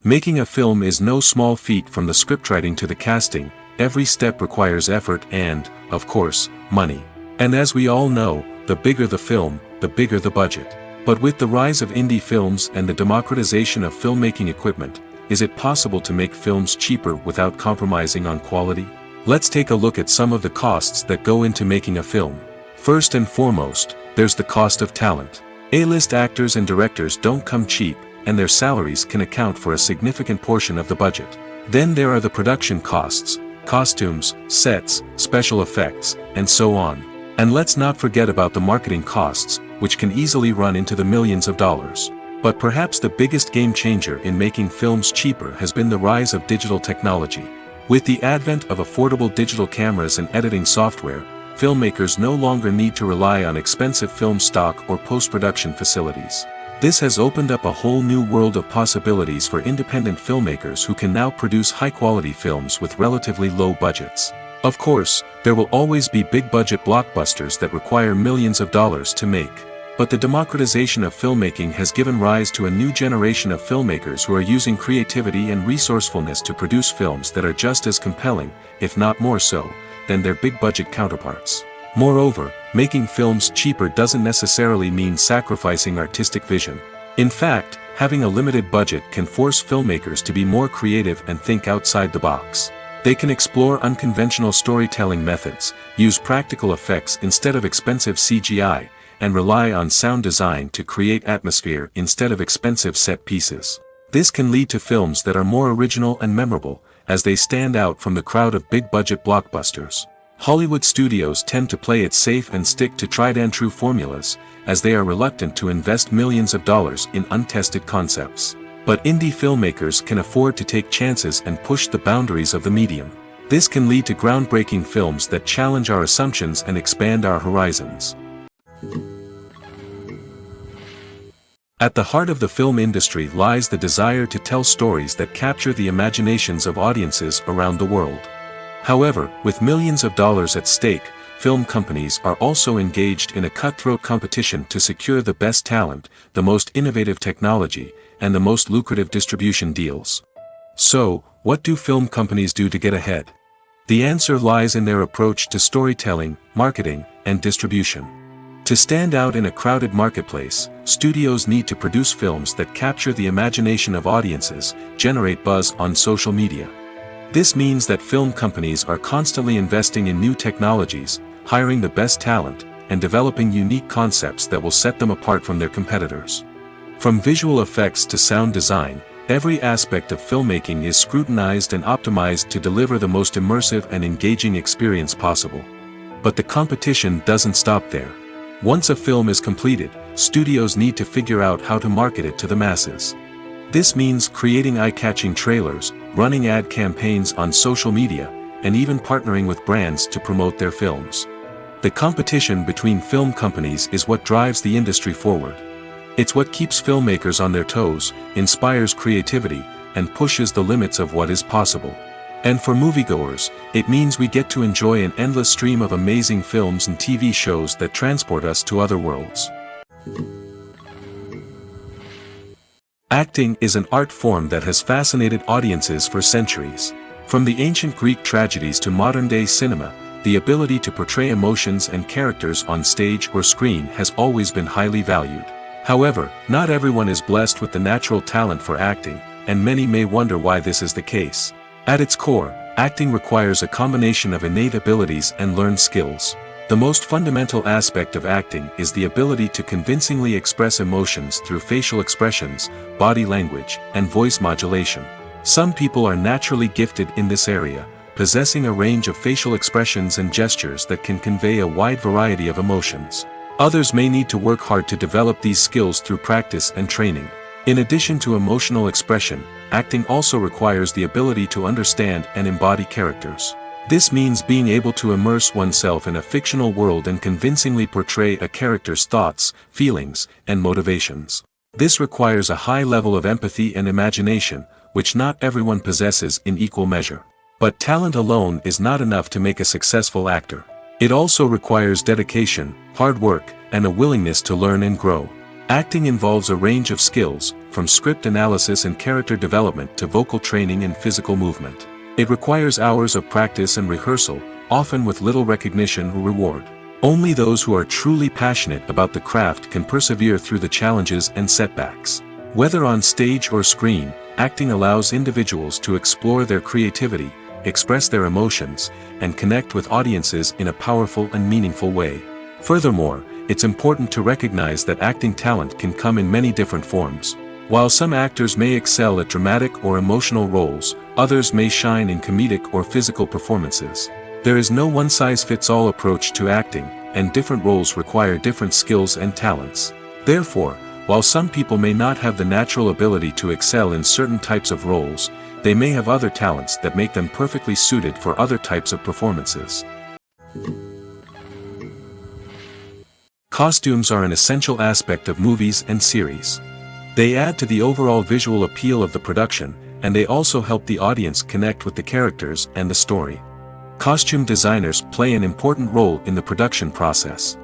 Making a film is no small feat. From the scriptwriting to the casting, every step requires effort and, of course, money. And as we all know, the bigger the film, the bigger the budget. But with the rise of indie films and the democratization of filmmaking equipment, is it possible to make films cheaper without compromising on quality? Let's take a look at some of the costs that go into making a film. First and foremost, there's the cost of talent. A-list actors and directors don't come cheap, and their salaries can account for a significant portion of the budget. Then there are the production costs, costumes, sets, special effects, and so on. And let's not forget about the marketing costs, which can easily run into the millions of dollars. But perhaps the biggest game changer in making films cheaper has been the rise of digital technology. With the advent of affordable digital cameras and editing software, filmmakers no longer need to rely on expensive film stock or post-production facilities. This has opened up a whole new world of possibilities for independent filmmakers who can now produce high-quality films with relatively low budgets. Of course, there will always be big-budget blockbusters that require millions of dollars to make. But the democratization of filmmaking has given rise to a new generation of filmmakers who are using creativity and resourcefulness to produce films that are just as compelling, if not more so, than their big-budget counterparts. Moreover, making films cheaper doesn't necessarily mean sacrificing artistic vision. In fact, having a limited budget can force filmmakers to be more creative and think outside the box. They can explore unconventional storytelling methods, use practical effects instead of expensive CGI, and rely on sound design to create atmosphere instead of expensive set pieces. This can lead to films that are more original and memorable, as they stand out from the crowd of big-budget blockbusters. Hollywood studios tend to play it safe and stick to tried-and-true formulas, as they are reluctant to invest millions of dollars in untested concepts. But indie filmmakers can afford to take chances and push the boundaries of the medium. This can lead to groundbreaking films that challenge our assumptions and expand our horizons. At the heart of the film industry lies the desire to tell stories that capture the imaginations of audiences around the world. However, with millions of dollars at stake, film companies are also engaged in a cutthroat competition to secure the best talent, the most innovative technology, and the most lucrative distribution deals. So, what do film companies do to get ahead? The answer lies in their approach to storytelling, marketing, and distribution. To stand out in a crowded marketplace, studios need to produce films that capture the imagination of audiences, generate buzz on social media. This means that film companies are constantly investing in new technologies, hiring the best talent, and developing unique concepts that will set them apart from their competitors. From visual effects to sound design, every aspect of filmmaking is scrutinized and optimized to deliver the most immersive and engaging experience possible. But the competition doesn't stop there. Once a film is completed, studios need to figure out how to market it to the masses. This means creating eye-catching trailers, running ad campaigns on social media, and even partnering with brands to promote their films. The competition between film companies is what drives the industry forward. It's what keeps filmmakers on their toes, inspires creativity, and pushes the limits of what is possible. And for moviegoers, it means we get to enjoy an endless stream of amazing films and TV shows that transport us to other worlds. Acting is an art form that has fascinated audiences for centuries. From the ancient Greek tragedies to modern-day cinema, the ability to portray emotions and characters on stage or screen has always been highly valued. However, not everyone is blessed with the natural talent for acting, and many may wonder why this is the case. At its core, acting requires a combination of innate abilities and learned skills. The most fundamental aspect of acting is the ability to convincingly express emotions through facial expressions, body language, and voice modulation. Some people are naturally gifted in this area, possessing a range of facial expressions and gestures that can convey a wide variety of emotions. Others may need to work hard to develop these skills through practice and training. In addition to emotional expression, acting also requires the ability to understand and embody characters. This means being able to immerse oneself in a fictional world and convincingly portray a character's thoughts, feelings, and motivations. This requires a high level of empathy and imagination, which not everyone possesses in equal measure. But talent alone is not enough to make a successful actor. It also requires dedication, hard work, and a willingness to learn and grow. Acting involves a range of skills, from script analysis and character development to vocal training and physical movement. It requires hours of practice and rehearsal, often with little recognition or reward. Only those who are truly passionate about the craft can persevere through the challenges and setbacks. Whether on stage or screen, acting allows individuals to explore their creativity, express their emotions, and connect with audiences in a powerful and meaningful way. Furthermore, it's important to recognize that acting talent can come in many different forms. While some actors may excel at dramatic or emotional roles, others may shine in comedic or physical performances. There is no one-size-fits-all approach to acting, and different roles require different skills and talents. Therefore, while some people may not have the natural ability to excel in certain types of roles, they may have other talents that make them perfectly suited for other types of performances. Costumes are an essential aspect of movies and series. They add to the overall visual appeal of the production, and they also help the audience connect with the characters and the story. Costume designers play an important role in the production process.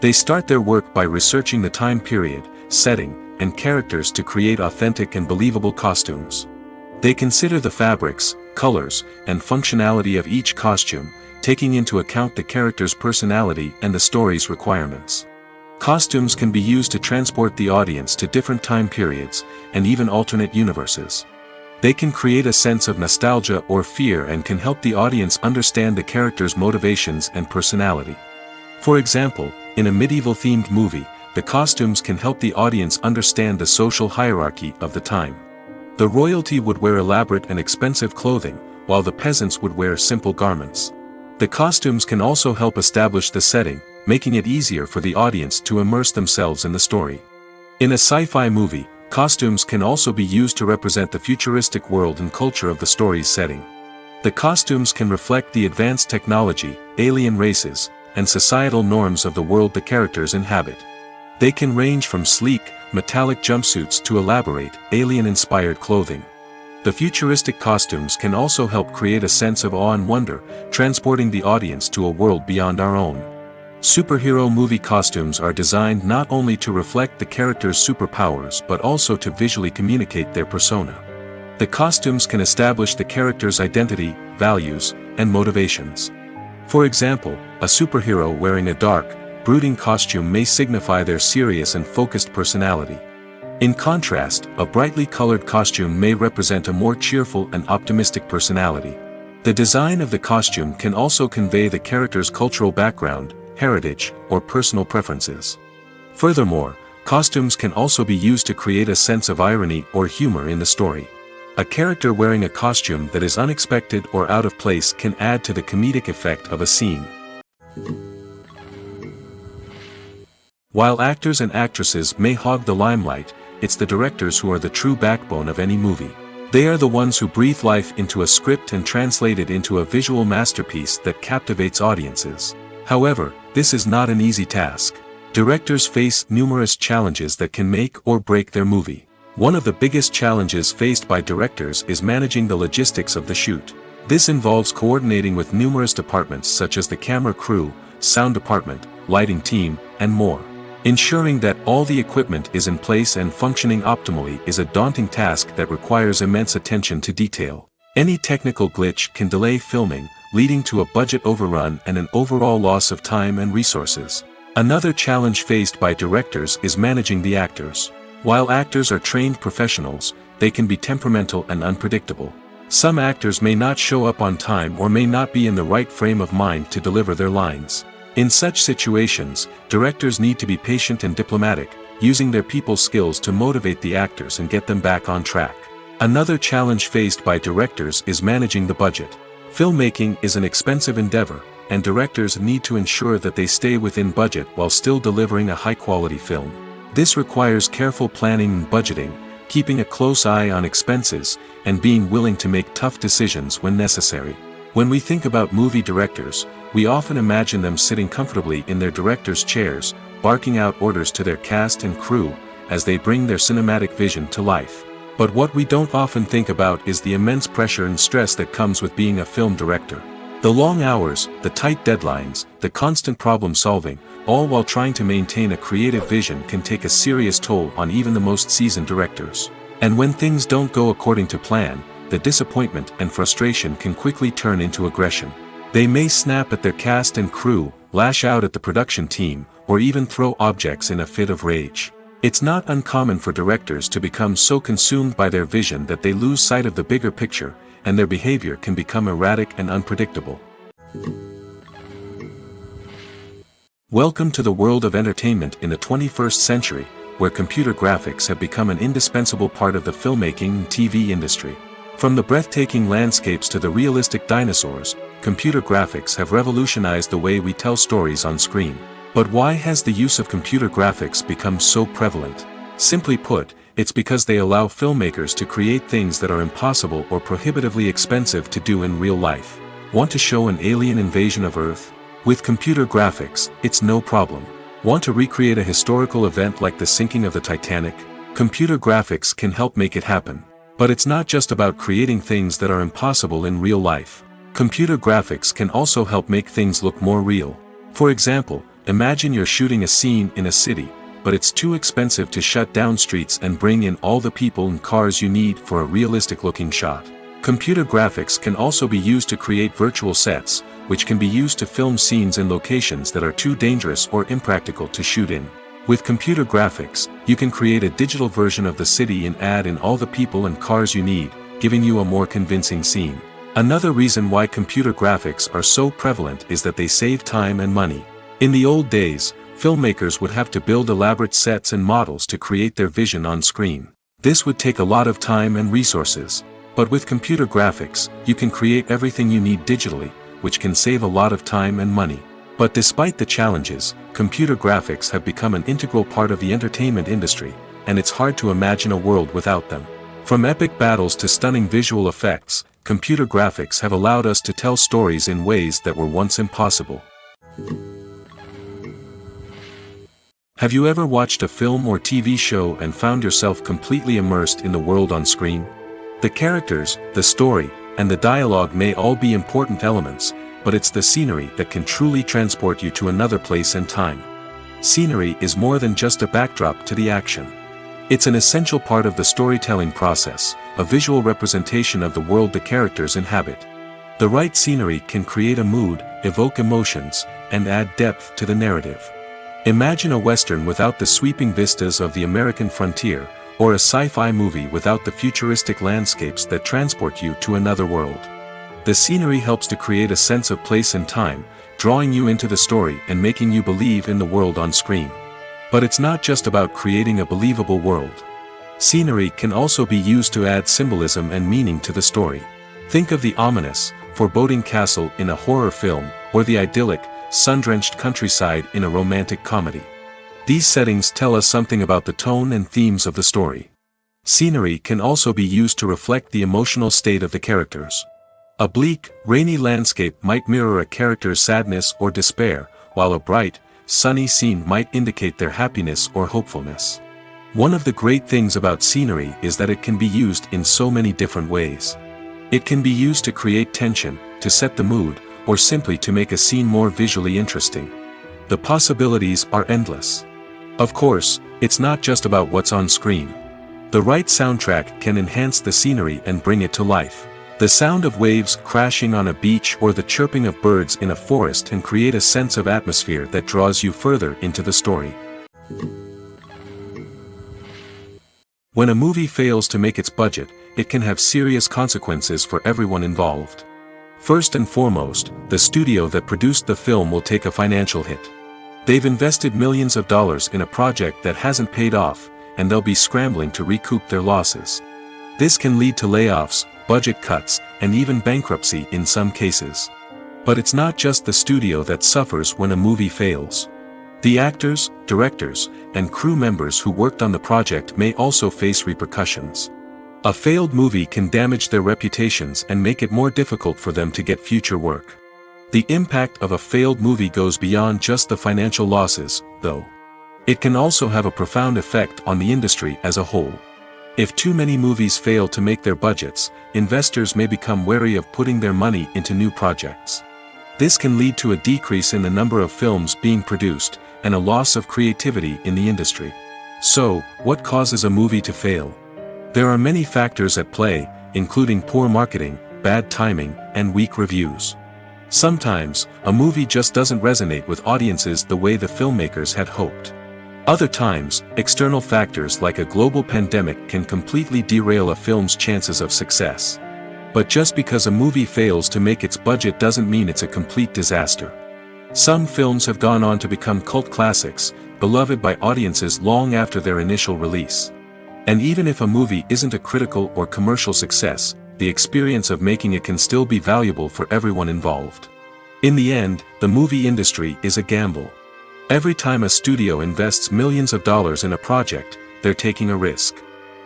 They start their work by researching the time period, setting, and characters to create authentic and believable costumes. They consider the fabrics, colors, and functionality of each costume, taking into account the character's personality and the story's requirements. Costumes can be used to transport the audience to different time periods, and even alternate universes. They can create a sense of nostalgia or fear and can help the audience understand the character's motivations and personality. For example, in a medieval-themed movie, the costumes can help the audience understand the social hierarchy of the time. The royalty would wear elaborate and expensive clothing, while the peasants would wear simple garments. The costumes can also help establish the setting, making it easier for the audience to immerse themselves in the story. In a sci-fi movie, costumes can also be used to represent the futuristic world and culture of the story's setting. The costumes can reflect the advanced technology, alien races, and societal norms of the world the characters inhabit. They can range from sleek, metallic jumpsuits to elaborate, alien-inspired clothing. The futuristic costumes can also help create a sense of awe and wonder, transporting the audience to a world beyond our own. Superhero movie costumes are designed not only to reflect the character's superpowers but also to visually communicate their persona. The costumes can establish the character's identity, values, and motivations. For example, a superhero wearing a dark, brooding costume may signify their serious and focused personality. In contrast, a brightly colored costume may represent a more cheerful and optimistic personality. The design of the costume can also convey the character's cultural background, heritage, or personal preferences. Furthermore, costumes can also be used to create a sense of irony or humor in the story. A character wearing a costume that is unexpected or out of place can add to the comedic effect of a scene. While actors and actresses may hog the limelight, it's the directors who are the true backbone of any movie. They are the ones who breathe life into a script and translate it into a visual masterpiece that captivates audiences. However, this is not an easy task. Directors face numerous challenges that can make or break their movie. One of the biggest challenges faced by directors is managing the logistics of the shoot. This involves coordinating with numerous departments such as the camera crew, sound department, lighting team, and more. Ensuring that all the equipment is in place and functioning optimally is a daunting task that requires immense attention to detail. Any technical glitch can delay filming, leading to a budget overrun and an overall loss of time and resources. Another challenge faced by directors is managing the actors. While actors are trained professionals, they can be temperamental and unpredictable. Some actors may not show up on time or may not be in the right frame of mind to deliver their lines. In such situations, directors need to be patient and diplomatic, using their people skills to motivate the actors and get them back on track. Another challenge faced by directors is managing the budget. Filmmaking is an expensive endeavor, and directors need to ensure that they stay within budget while still delivering a high-quality film. This requires careful planning and budgeting, keeping a close eye on expenses, and being willing to make tough decisions when necessary. When we think about movie directors, we often imagine them sitting comfortably in their director's chairs, barking out orders to their cast and crew, as they bring their cinematic vision to life. But what we don't often think about is the immense pressure and stress that comes with being a film director. The long hours, the tight deadlines, the constant problem solving, all while trying to maintain a creative vision can take a serious toll on even the most seasoned directors. And when things don't go according to plan, the disappointment and frustration can quickly turn into aggression. They may snap at their cast and crew, lash out at the production team, or even throw objects in a fit of rage. It's not uncommon for directors to become so consumed by their vision that they lose sight of the bigger picture, and their behavior can become erratic and unpredictable. Welcome to the world of entertainment in the 21st century, where computer graphics have become an indispensable part of the filmmaking and TV industry. From the breathtaking landscapes to the realistic dinosaurs, computer graphics have revolutionized the way we tell stories on screen. But why has the use of computer graphics become so prevalent? Simply put, it's because they allow filmmakers to create things that are impossible or prohibitively expensive to do in real life. Want to show an alien invasion of Earth? With computer graphics, it's no problem. Want to recreate a historical event like the sinking of the Titanic? Computer graphics can help make it happen. But it's not just about creating things that are impossible in real life. Computer graphics can also help make things look more real. For example, imagine you're shooting a scene in a city, but it's too expensive to shut down streets and bring in all the people and cars you need for a realistic-looking shot. Computer graphics can also be used to create virtual sets, which can be used to film scenes in locations that are too dangerous or impractical to shoot in. With computer graphics, you can create a digital version of the city and add in all the people and cars you need, giving you a more convincing scene. Another reason why computer graphics are so prevalent is that they save time and money. In the old days, filmmakers would have to build elaborate sets and models to create their vision on screen. This would take a lot of time and resources. But with computer graphics, you can create everything you need digitally, which can save a lot of time and money. But despite the challenges, computer graphics have become an integral part of the entertainment industry, and it's hard to imagine a world without them. From epic battles to stunning visual effects, computer graphics have allowed us to tell stories in ways that were once impossible. Have you ever watched a film or TV show and found yourself completely immersed in the world on screen? The characters, the story, and the dialogue may all be important elements, but it's the scenery that can truly transport you to another place and time. Scenery is more than just a backdrop to the action. It's an essential part of the storytelling process, a visual representation of the world the characters inhabit. The right scenery can create a mood, evoke emotions, and add depth to the narrative. Imagine a Western without the sweeping vistas of the American frontier, or a sci-fi movie without the futuristic landscapes that transport you to another world. The scenery helps to create a sense of place and time, drawing you into the story and making you believe in the world on screen. But it's not just about creating a believable world. Scenery can also be used to add symbolism and meaning to the story. Think of the ominous, foreboding castle in a horror film, or the idyllic, sun-drenched countryside in a romantic comedy. These settings tell us something about the tone and themes of the story. Scenery can also be used to reflect the emotional state of the characters. A bleak, rainy landscape might mirror a character's sadness or despair, while a bright, sunny scene might indicate their happiness or hopefulness. One of the great things about scenery is that it can be used in so many different ways. It can be used to create tension, to set the mood, or simply to make a scene more visually interesting. The possibilities are endless. Of course, it's not just about what's on screen. The right soundtrack can enhance the scenery and bring it to life. The sound of waves crashing on a beach or the chirping of birds in a forest can create a sense of atmosphere that draws you further into the story. When a movie fails to make its budget, it can have serious consequences for everyone involved. First and foremost, the studio that produced the film will take a financial hit. They've invested millions of dollars in a project that hasn't paid off, and they'll be scrambling to recoup their losses. This can lead to layoffs, budget cuts, and even bankruptcy in some cases. But it's not just the studio that suffers when a movie fails. The actors, directors, and crew members who worked on the project may also face repercussions. A failed movie can damage their reputations and make it more difficult for them to get future work. The impact of a failed movie goes beyond just the financial losses, though. It can also have a profound effect on the industry as a whole. If too many movies fail to make their budgets, investors may become wary of putting their money into new projects. This can lead to a decrease in the number of films being produced, and a loss of creativity in the industry. So, what causes a movie to fail? There are many factors at play, including poor marketing, bad timing, and weak reviews. Sometimes, a movie just doesn't resonate with audiences the way the filmmakers had hoped. Other times, external factors like a global pandemic can completely derail a film's chances of success. But just because a movie fails to make its budget doesn't mean it's a complete disaster. Some films have gone on to become cult classics, beloved by audiences long after their initial release. And even if a movie isn't a critical or commercial success, the experience of making it can still be valuable for everyone involved. In the end, the movie industry is a gamble. Every time a studio invests millions of dollars in a project, they're taking a risk.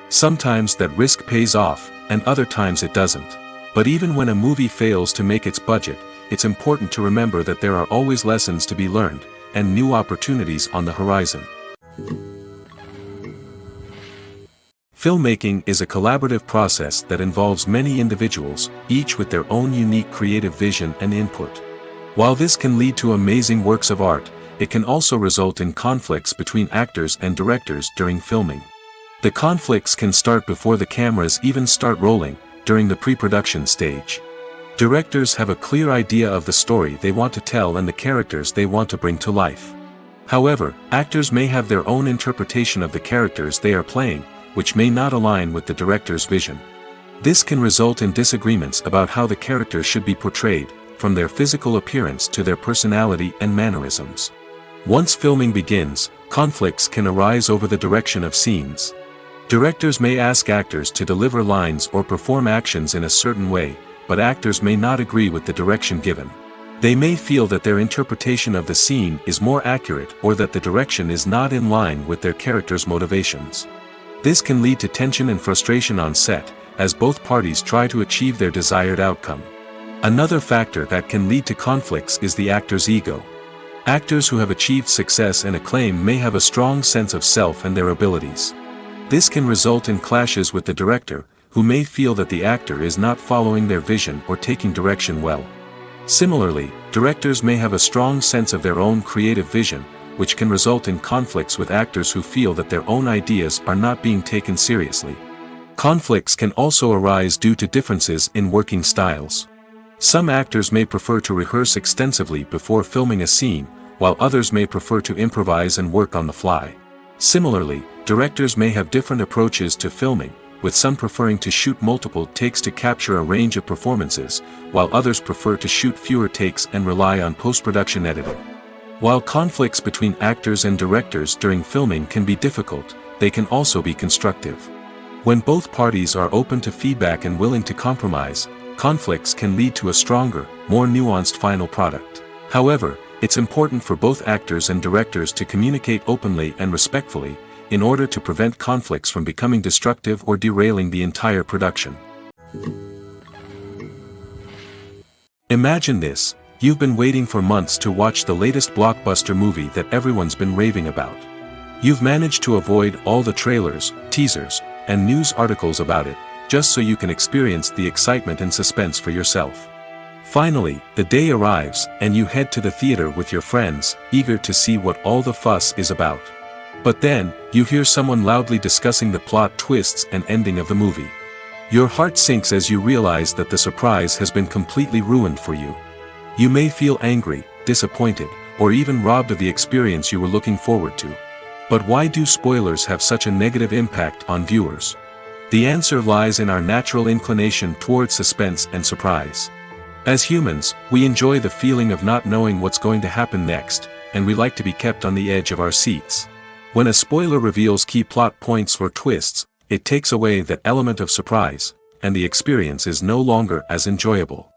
Sometimes that risk pays off, and other times it doesn't. But even when a movie fails to make its budget, it's important to remember that there are always lessons to be learned, and new opportunities on the horizon. Filmmaking is a collaborative process that involves many individuals, each with their own unique creative vision and input. While this can lead to amazing works of art, it can also result in conflicts between actors and directors during filming. The conflicts can start before the cameras even start rolling, during the pre-production stage. Directors have a clear idea of the story they want to tell and the characters they want to bring to life. However, actors may have their own interpretation of the characters they are playing, which may not align with the director's vision. This can result in disagreements about how the characters should be portrayed, from their physical appearance to their personality and mannerisms. Once filming begins, conflicts can arise over the direction of scenes. Directors may ask actors to deliver lines or perform actions in a certain way, but actors may not agree with the direction given. They may feel that their interpretation of the scene is more accurate or that the direction is not in line with their character's motivations. This can lead to tension and frustration on set, as both parties try to achieve their desired outcome. Another factor that can lead to conflicts is the actor's ego. Actors who have achieved success and acclaim may have a strong sense of self and their abilities. This can result in clashes with the director, who may feel that the actor is not following their vision or taking direction well. Similarly, directors may have a strong sense of their own creative vision, which can result in conflicts with actors who feel that their own ideas are not being taken seriously. Conflicts can also arise due to differences in working styles. Some actors may prefer to rehearse extensively before filming a scene, while others may prefer to improvise and work on the fly. Similarly, directors may have different approaches to filming, with some preferring to shoot multiple takes to capture a range of performances, while others prefer to shoot fewer takes and rely on post-production editing. While conflicts between actors and directors during filming can be difficult, they can also be constructive. When both parties are open to feedback and willing to compromise, conflicts can lead to a stronger, more nuanced final product. However, it's important for both actors and directors to communicate openly and respectfully, in order to prevent conflicts from becoming destructive or derailing the entire production. Imagine this: you've been waiting for months to watch the latest blockbuster movie that everyone's been raving about. You've managed to avoid all the trailers, teasers, and news articles about it, just so you can experience the excitement and suspense for yourself. Finally, the day arrives, and you head to the theater with your friends, eager to see what all the fuss is about. But then, you hear someone loudly discussing the plot twists and ending of the movie. Your heart sinks as you realize that the surprise has been completely ruined for you. You may feel angry, disappointed, or even robbed of the experience you were looking forward to. But why do spoilers have such a negative impact on viewers? The answer lies in our natural inclination toward suspense and surprise. As humans, we enjoy the feeling of not knowing what's going to happen next, and we like to be kept on the edge of our seats. When a spoiler reveals key plot points or twists, it takes away that element of surprise, and the experience is no longer as enjoyable.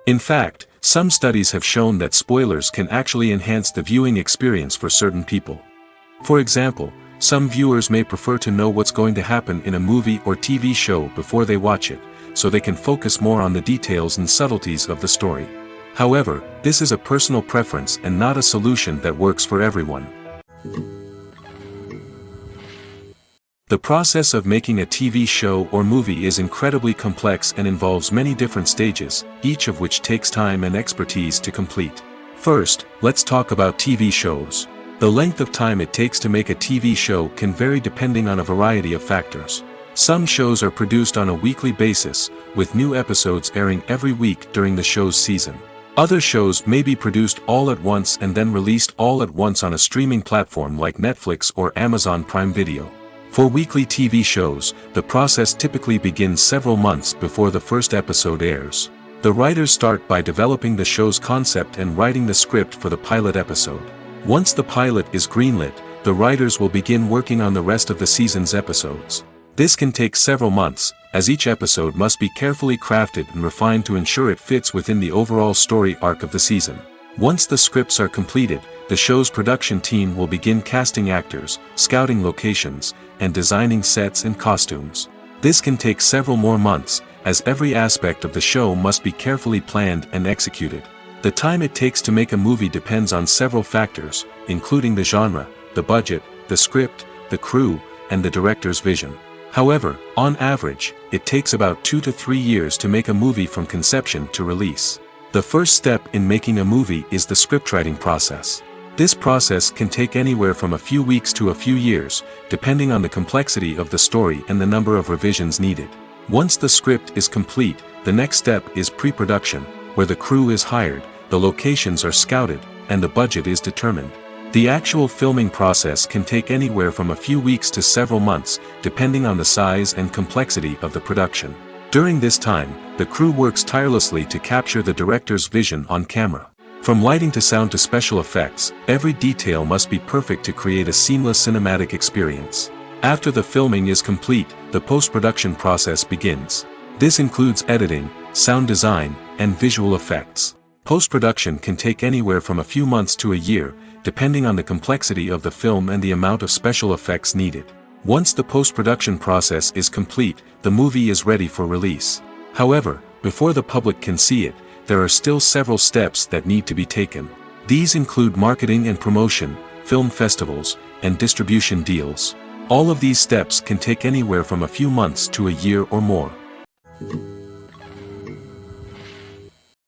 In fact, some studies have shown that spoilers can actually enhance the viewing experience for certain people. For example, some viewers may prefer to know what's going to happen in a movie or TV show before they watch it, so they can focus more on the details and subtleties of the story. However, this is a personal preference and not a solution that works for everyone. The process of making a TV show or movie is incredibly complex and involves many different stages, each of which takes time and expertise to complete. First, let's talk about TV shows. The length of time it takes to make a TV show can vary depending on a variety of factors. Some shows are produced on a weekly basis, with new episodes airing every week during the show's season. Other shows may be produced all at once and then released all at once on a streaming platform like Netflix or Amazon Prime Video. For weekly TV shows, the process typically begins several months before the first episode airs. The writers start by developing the show's concept and writing the script for the pilot episode. Once the pilot is greenlit, the writers will begin working on the rest of the season's episodes. This can take several months, as each episode must be carefully crafted and refined to ensure it fits within the overall story arc of the season. Once the scripts are completed, the show's production team will begin casting actors, scouting locations, and designing sets and costumes. This can take several more months, as every aspect of the show must be carefully planned and executed. The time it takes to make a movie depends on several factors, including the genre, the budget, the script, the crew, and the director's vision. However, on average, it takes about 2 to 3 years to make a movie from conception to release. The first step in making a movie is the scriptwriting process. This process can take anywhere from a few weeks to a few years, depending on the complexity of the story and the number of revisions needed. Once the script is complete, the next step is pre-production, where the crew is hired, the locations are scouted, and the budget is determined. The actual filming process can take anywhere from a few weeks to several months, depending on the size and complexity of the production. During this time, the crew works tirelessly to capture the director's vision on camera. From lighting to sound to special effects, every detail must be perfect to create a seamless cinematic experience. After the filming is complete, the post-production process begins. This includes editing, sound design, and visual effects. Post-production can take anywhere from a few months to a year, depending on the complexity of the film and the amount of special effects needed. Once the post-production process is complete, the movie is ready for release. However, before the public can see it, there are still several steps that need to be taken. These include marketing and promotion, film festivals, and distribution deals. All of these steps can take anywhere from a few months to a year or more.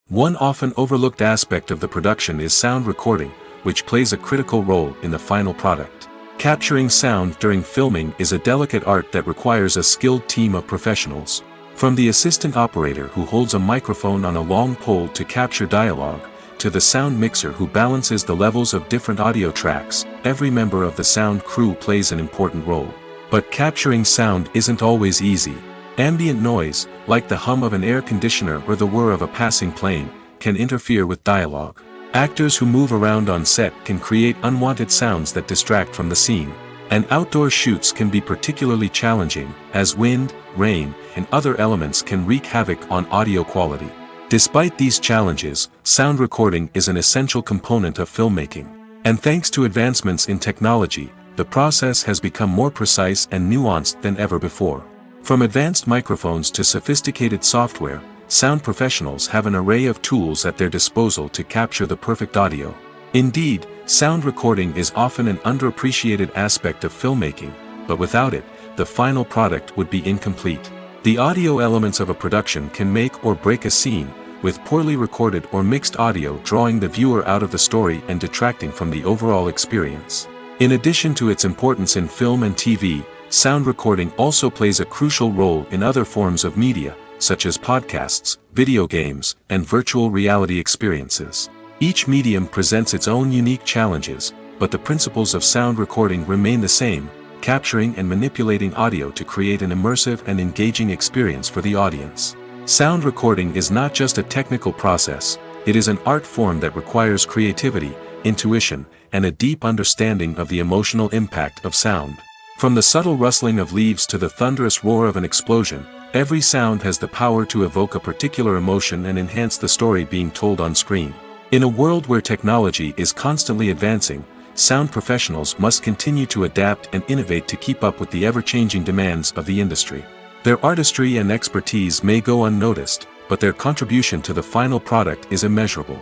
One often overlooked aspect of the production is sound recording, which plays a critical role in the final product. Capturing sound during filming is a delicate art that requires a skilled team of professionals. From the assistant operator who holds a microphone on a long pole to capture dialogue, to the sound mixer who balances the levels of different audio tracks, every member of the sound crew plays an important role. But capturing sound isn't always easy. Ambient noise, like the hum of an air conditioner or the whir of a passing plane, can interfere with dialogue. Actors who move around on set can create unwanted sounds that distract from the scene. And outdoor shoots can be particularly challenging, as wind, rain, and other elements can wreak havoc on audio quality. Despite these challenges, sound recording is an essential component of filmmaking. And thanks to advancements in technology, the process has become more precise and nuanced than ever before. From advanced microphones to sophisticated software, sound professionals have an array of tools at their disposal to capture the perfect audio. Indeed, sound recording is often an underappreciated aspect of filmmaking, but without it, the final product would be incomplete. The audio elements of a production can make or break a scene, with poorly recorded or mixed audio drawing the viewer out of the story and detracting from the overall experience. In addition to its importance in film and TV, sound recording also plays a crucial role in other forms of media, such as podcasts, video games, and virtual reality experiences. Each medium presents its own unique challenges, but the principles of sound recording remain the same, capturing and manipulating audio to create an immersive and engaging experience for the audience. Sound recording is not just a technical process, it is an art form that requires creativity, intuition, and a deep understanding of the emotional impact of sound. From the subtle rustling of leaves to the thunderous roar of an explosion, every sound has the power to evoke a particular emotion and enhance the story being told on screen. In a world where technology is constantly advancing, sound professionals must continue to adapt and innovate to keep up with the ever-changing demands of the industry. Their artistry and expertise may go unnoticed, but their contribution to the final product is immeasurable.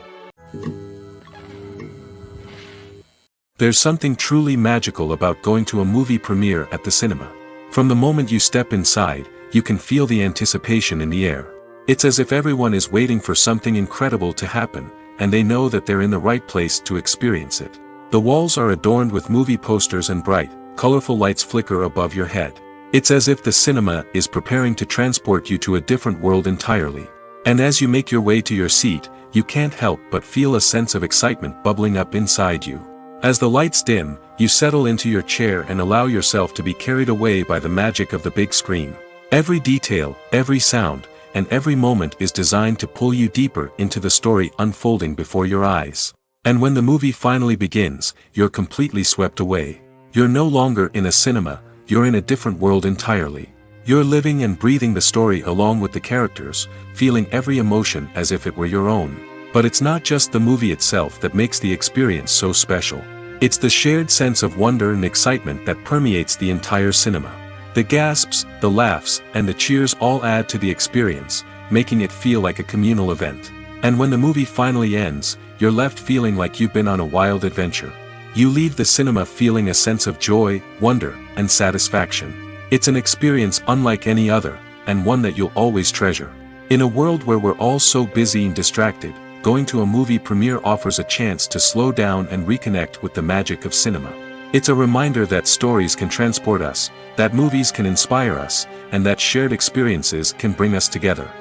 There's something truly magical about going to a movie premiere at the cinema. From the moment you step inside, you can feel the anticipation in the air. It's as if everyone is waiting for something incredible to happen, and they know that they're in the right place to experience it. The walls are adorned with movie posters and bright, colorful lights flicker above your head. It's as if the cinema is preparing to transport you to a different world entirely. And as you make your way to your seat, you can't help but feel a sense of excitement bubbling up inside you. As the lights dim, you settle into your chair and allow yourself to be carried away by the magic of the big screen. Every detail, every sound, and every moment is designed to pull you deeper into the story unfolding before your eyes. And when the movie finally begins, you're completely swept away. You're no longer in a cinema, you're in a different world entirely. You're living and breathing the story along with the characters, feeling every emotion as if it were your own. But it's not just the movie itself that makes the experience so special. It's the shared sense of wonder and excitement that permeates the entire cinema. The gasps, the laughs, and the cheers all add to the experience, making it feel like a communal event. And when the movie finally ends, you're left feeling like you've been on a wild adventure. You leave the cinema feeling a sense of joy, wonder, and satisfaction. It's an experience unlike any other, and one that you'll always treasure. In a world where we're all so busy and distracted, going to a movie premiere offers a chance to slow down and reconnect with the magic of cinema. It's a reminder that stories can transport us, that movies can inspire us, and that shared experiences can bring us together.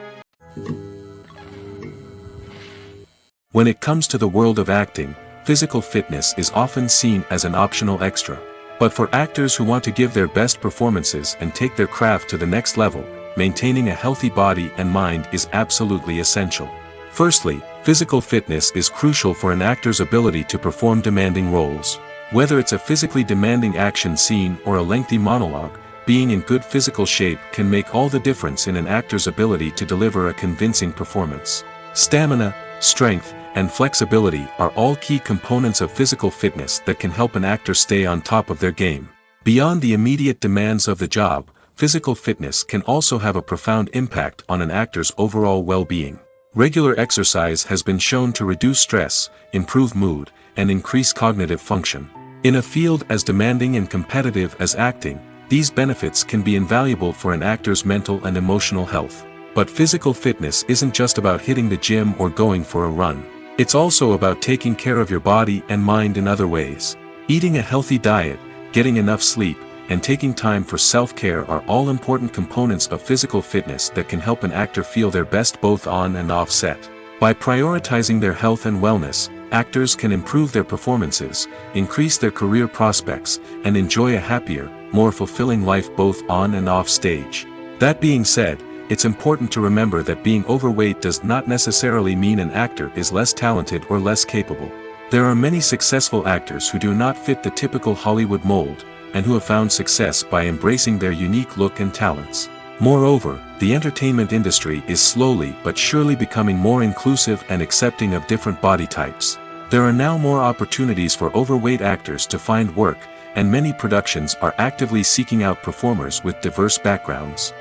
When it comes to the world of acting, physical fitness is often seen as an optional extra. But for actors who want to give their best performances and take their craft to the next level, maintaining a healthy body and mind is absolutely essential. Firstly, physical fitness is crucial for an actor's ability to perform demanding roles. Whether it's a physically demanding action scene or a lengthy monologue, being in good physical shape can make all the difference in an actor's ability to deliver a convincing performance. Stamina, strength, and flexibility are all key components of physical fitness that can help an actor stay on top of their game. Beyond the immediate demands of the job, physical fitness can also have a profound impact on an actor's overall well-being. Regular exercise has been shown to reduce stress, improve mood, and increase cognitive function. In a field as demanding and competitive as acting, these benefits can be invaluable for an actor's mental and emotional health. But physical fitness isn't just about hitting the gym or going for a run. It's also about taking care of your body and mind in other ways. Eating a healthy diet, getting enough sleep, and taking time for self-care are all important components of physical fitness that can help an actor feel their best both on and off set. By prioritizing their health and wellness, actors can improve their performances, increase their career prospects, and enjoy a happier, more fulfilling life both on and off stage. That being said, it's important to remember that being overweight does not necessarily mean an actor is less talented or less capable. There are many successful actors who do not fit the typical Hollywood mold, and who have found success by embracing their unique look and talents. Moreover, the entertainment industry is slowly but surely becoming more inclusive and accepting of different body types. There are now more opportunities for overweight actors to find work, and many productions are actively seeking out performers with diverse backgrounds.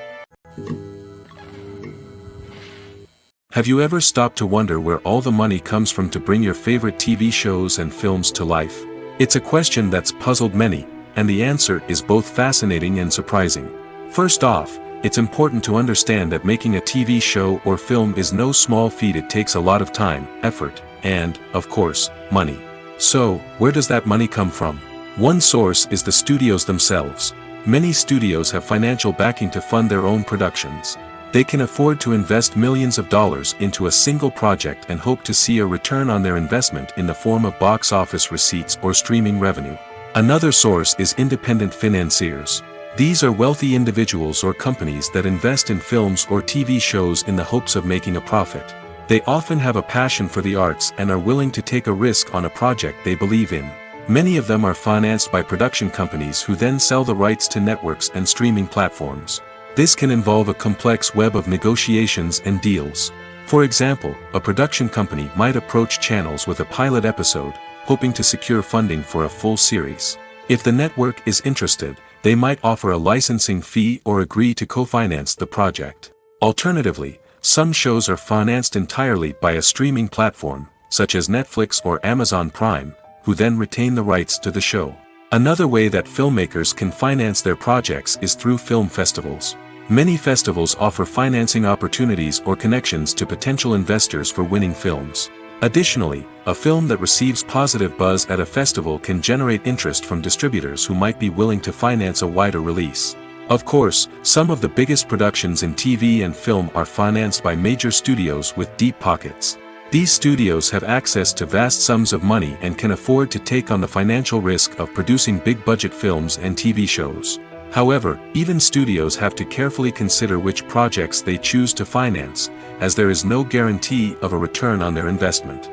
Have you ever stopped to wonder where all the money comes from to bring your favorite TV shows and films to life? It's a question that's puzzled many, and the answer is both fascinating and surprising. First off, it's important to understand that making a TV show or film is no small feat. It takes a lot of time, effort, and, of course, money. So, where does that money come from? One source is the studios themselves. Many studios have financial backing to fund their own productions. They can afford to invest millions of dollars into a single project and hope to see a return on their investment in the form of box office receipts or streaming revenue. Another source is independent financiers. These are wealthy individuals or companies that invest in films or TV shows in the hopes of making a profit. They often have a passion for the arts and are willing to take a risk on a project they believe in. Many of them are financed by production companies who then sell the rights to networks and streaming platforms. This can involve a complex web of negotiations and deals. For example, a production company might approach channels with a pilot episode, hoping to secure funding for a full series. If the network is interested, they might offer a licensing fee or agree to co-finance the project. Alternatively, some shows are financed entirely by a streaming platform, such as Netflix or Amazon Prime, who then retain the rights to the show. Another way that filmmakers can finance their projects is through film festivals. Many festivals offer financing opportunities or connections to potential investors for winning films. Additionally, a film that receives positive buzz at a festival can generate interest from distributors who might be willing to finance a wider release. Of course, some of the biggest productions in TV and film are financed by major studios with deep pockets. These studios have access to vast sums of money and can afford to take on the financial risk of producing big-budget films and TV shows. However, even studios have to carefully consider which projects they choose to finance, as there is no guarantee of a return on their investment.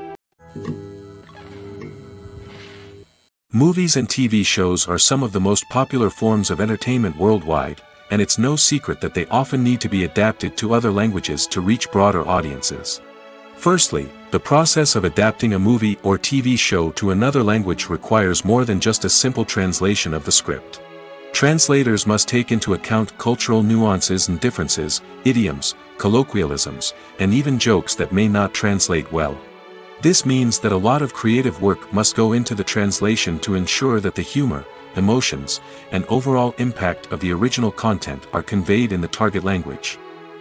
Movies and TV shows are some of the most popular forms of entertainment worldwide, and it's no secret that they often need to be adapted to other languages to reach broader audiences. Firstly, the process of adapting a movie or TV show to another language requires more than just a simple translation of the script. Translators must take into account cultural nuances and differences, idioms, colloquialisms, and even jokes that may not translate well. This means that a lot of creative work must go into the translation to ensure that the humor, emotions, and overall impact of the original content are conveyed in the target language.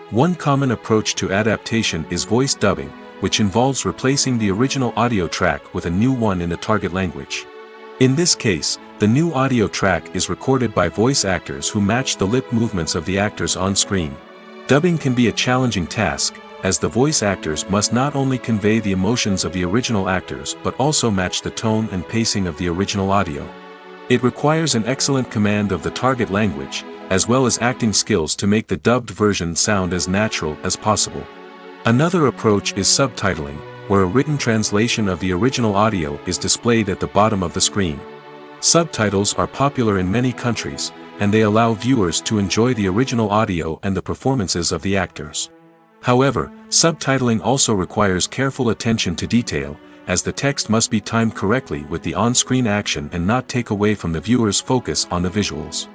One common approach to adaptation is voice dubbing, which involves replacing the original audio track with a new one in the target language. In this case, the new audio track is recorded by voice actors who match the lip movements of the actors on screen. Dubbing can be a challenging task, as the voice actors must not only convey the emotions of the original actors but also match the tone and pacing of the original audio. It requires an excellent command of the target language, as well as acting skills to make the dubbed version sound as natural as possible. Another approach is subtitling, where a written translation of the original audio is displayed at the bottom of the screen. Subtitles are popular in many countries, and they allow viewers to enjoy the original audio and the performances of the actors. However, subtitling also requires careful attention to detail, as the text must be timed correctly with the on-screen action and not take away from the viewer's focus on the visuals.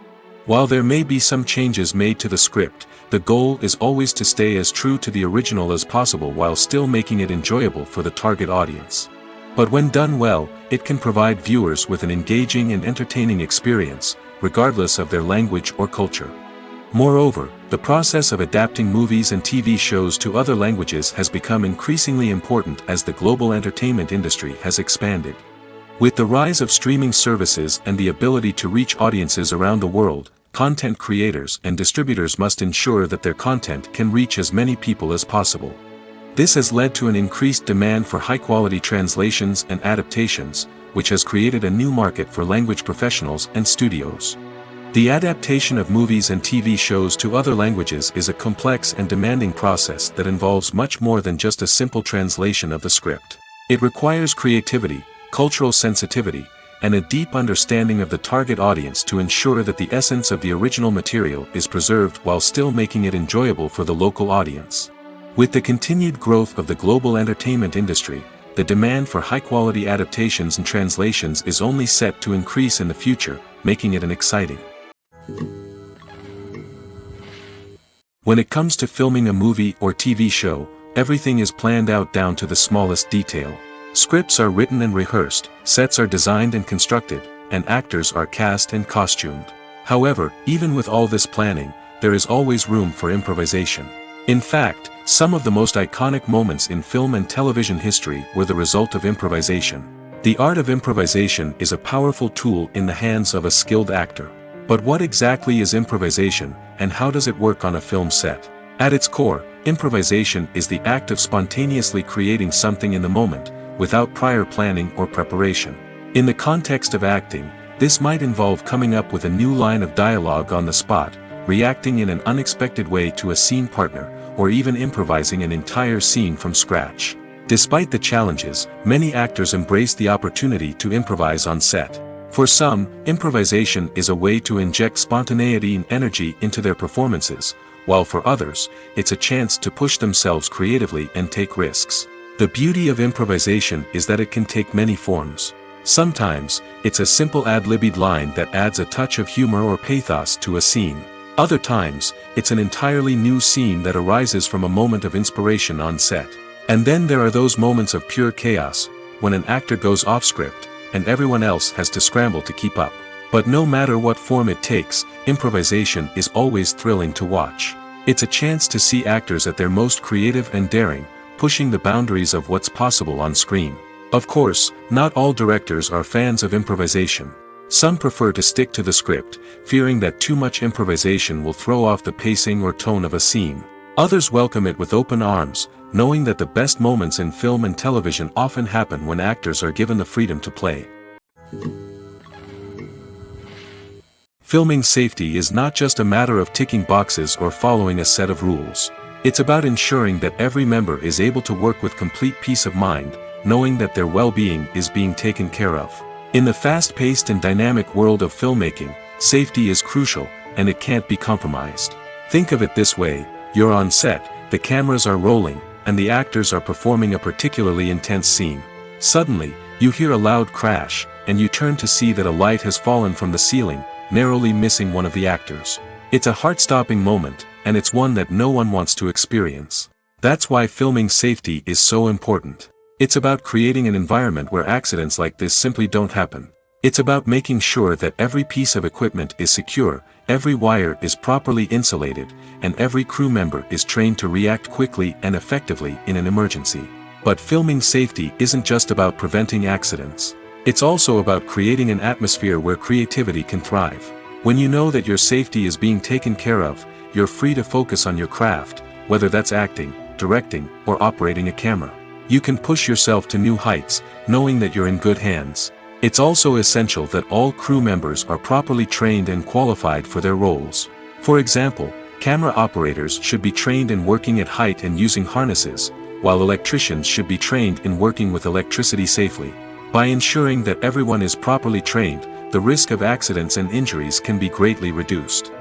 While there may be some changes made to the script, the goal is always to stay as true to the original as possible while still making it enjoyable for the target audience. But when done well, it can provide viewers with an engaging and entertaining experience, regardless of their language or culture. Moreover, the process of adapting movies and TV shows to other languages has become increasingly important as the global entertainment industry has expanded. With the rise of streaming services and the ability to reach audiences around the world, content creators and distributors must ensure that their content can reach as many people as possible. This has led to an increased demand for high-quality translations and adaptations, which has created a new market for language professionals and studios. The adaptation of movies and TV shows to other languages is a complex and demanding process that involves much more than just a simple translation of the script. It requires creativity, cultural sensitivity, and a deep understanding of the target audience to ensure that the essence of the original material is preserved while still making it enjoyable for the local audience. With the continued growth of the global entertainment industry, the demand for high-quality adaptations and translations is only set to increase in the future, making it an exciting. When it comes to filming a movie or TV show, everything is planned out down to the smallest detail. Scripts are written and rehearsed, sets are designed and constructed, and actors are cast and costumed. However, even with all this planning, there is always room for improvisation. In fact, some of the most iconic moments in film and television history were the result of improvisation. The art of improvisation is a powerful tool in the hands of a skilled actor. But what exactly is improvisation, and how does it work on a film set? At its core, improvisation is the act of spontaneously creating something in the moment, without prior planning or preparation. In the context of acting, This might involve coming up with a new line of dialogue on the spot, reacting in an unexpected way to a scene partner, or even improvising an entire scene from scratch. Despite the challenges, many actors embrace the opportunity to improvise on set. For some, improvisation is a way to inject spontaneity and energy into their performances, while for others, it's a chance to push themselves creatively and take risks. The beauty of improvisation is that it can take many forms. Sometimes, it's a simple ad-libbed line that adds a touch of humor or pathos to a scene. Other times, it's an entirely new scene that arises from a moment of inspiration on set. And then there are those moments of pure chaos, when an actor goes off script, and everyone else has to scramble to keep up. But no matter what form it takes, improvisation is always thrilling to watch. It's a chance to see actors at their most creative and daring, pushing the boundaries of what's possible on screen. Of course, not all directors are fans of improvisation. Some prefer to stick to the script, fearing that too much improvisation will throw off the pacing or tone of a scene. Others welcome it with open arms, knowing that the best moments in film and television often happen when actors are given the freedom to play. Filming safety is not just a matter of ticking boxes or following a set of rules. It's about ensuring that every member is able to work with complete peace of mind, knowing that their well-being is being taken care of. In the fast-paced and dynamic world of filmmaking, safety is crucial, and it can't be compromised. Think of it this way: you're on set, the cameras are rolling, and the actors are performing a particularly intense scene. Suddenly, you hear a loud crash, and you turn to see that a light has fallen from the ceiling, narrowly missing one of the actors. It's a heart-stopping moment, and it's one that no one wants to experience. That's why filming safety is so important. It's about creating an environment where accidents like this simply don't happen. It's about making sure that every piece of equipment is secure, every wire is properly insulated, and every crew member is trained to react quickly and effectively in an emergency. But filming safety isn't just about preventing accidents. It's also about creating an atmosphere where creativity can thrive. When you know that your safety is being taken care of, you're free to focus on your craft, whether that's acting, directing, or operating a camera. You can push yourself to new heights, knowing that you're in good hands. It's also essential that all crew members are properly trained and qualified for their roles. For example, camera operators should be trained in working at height and using harnesses, while electricians should be trained in working with electricity safely. By ensuring that everyone is properly trained, the risk of accidents and injuries can be greatly reduced.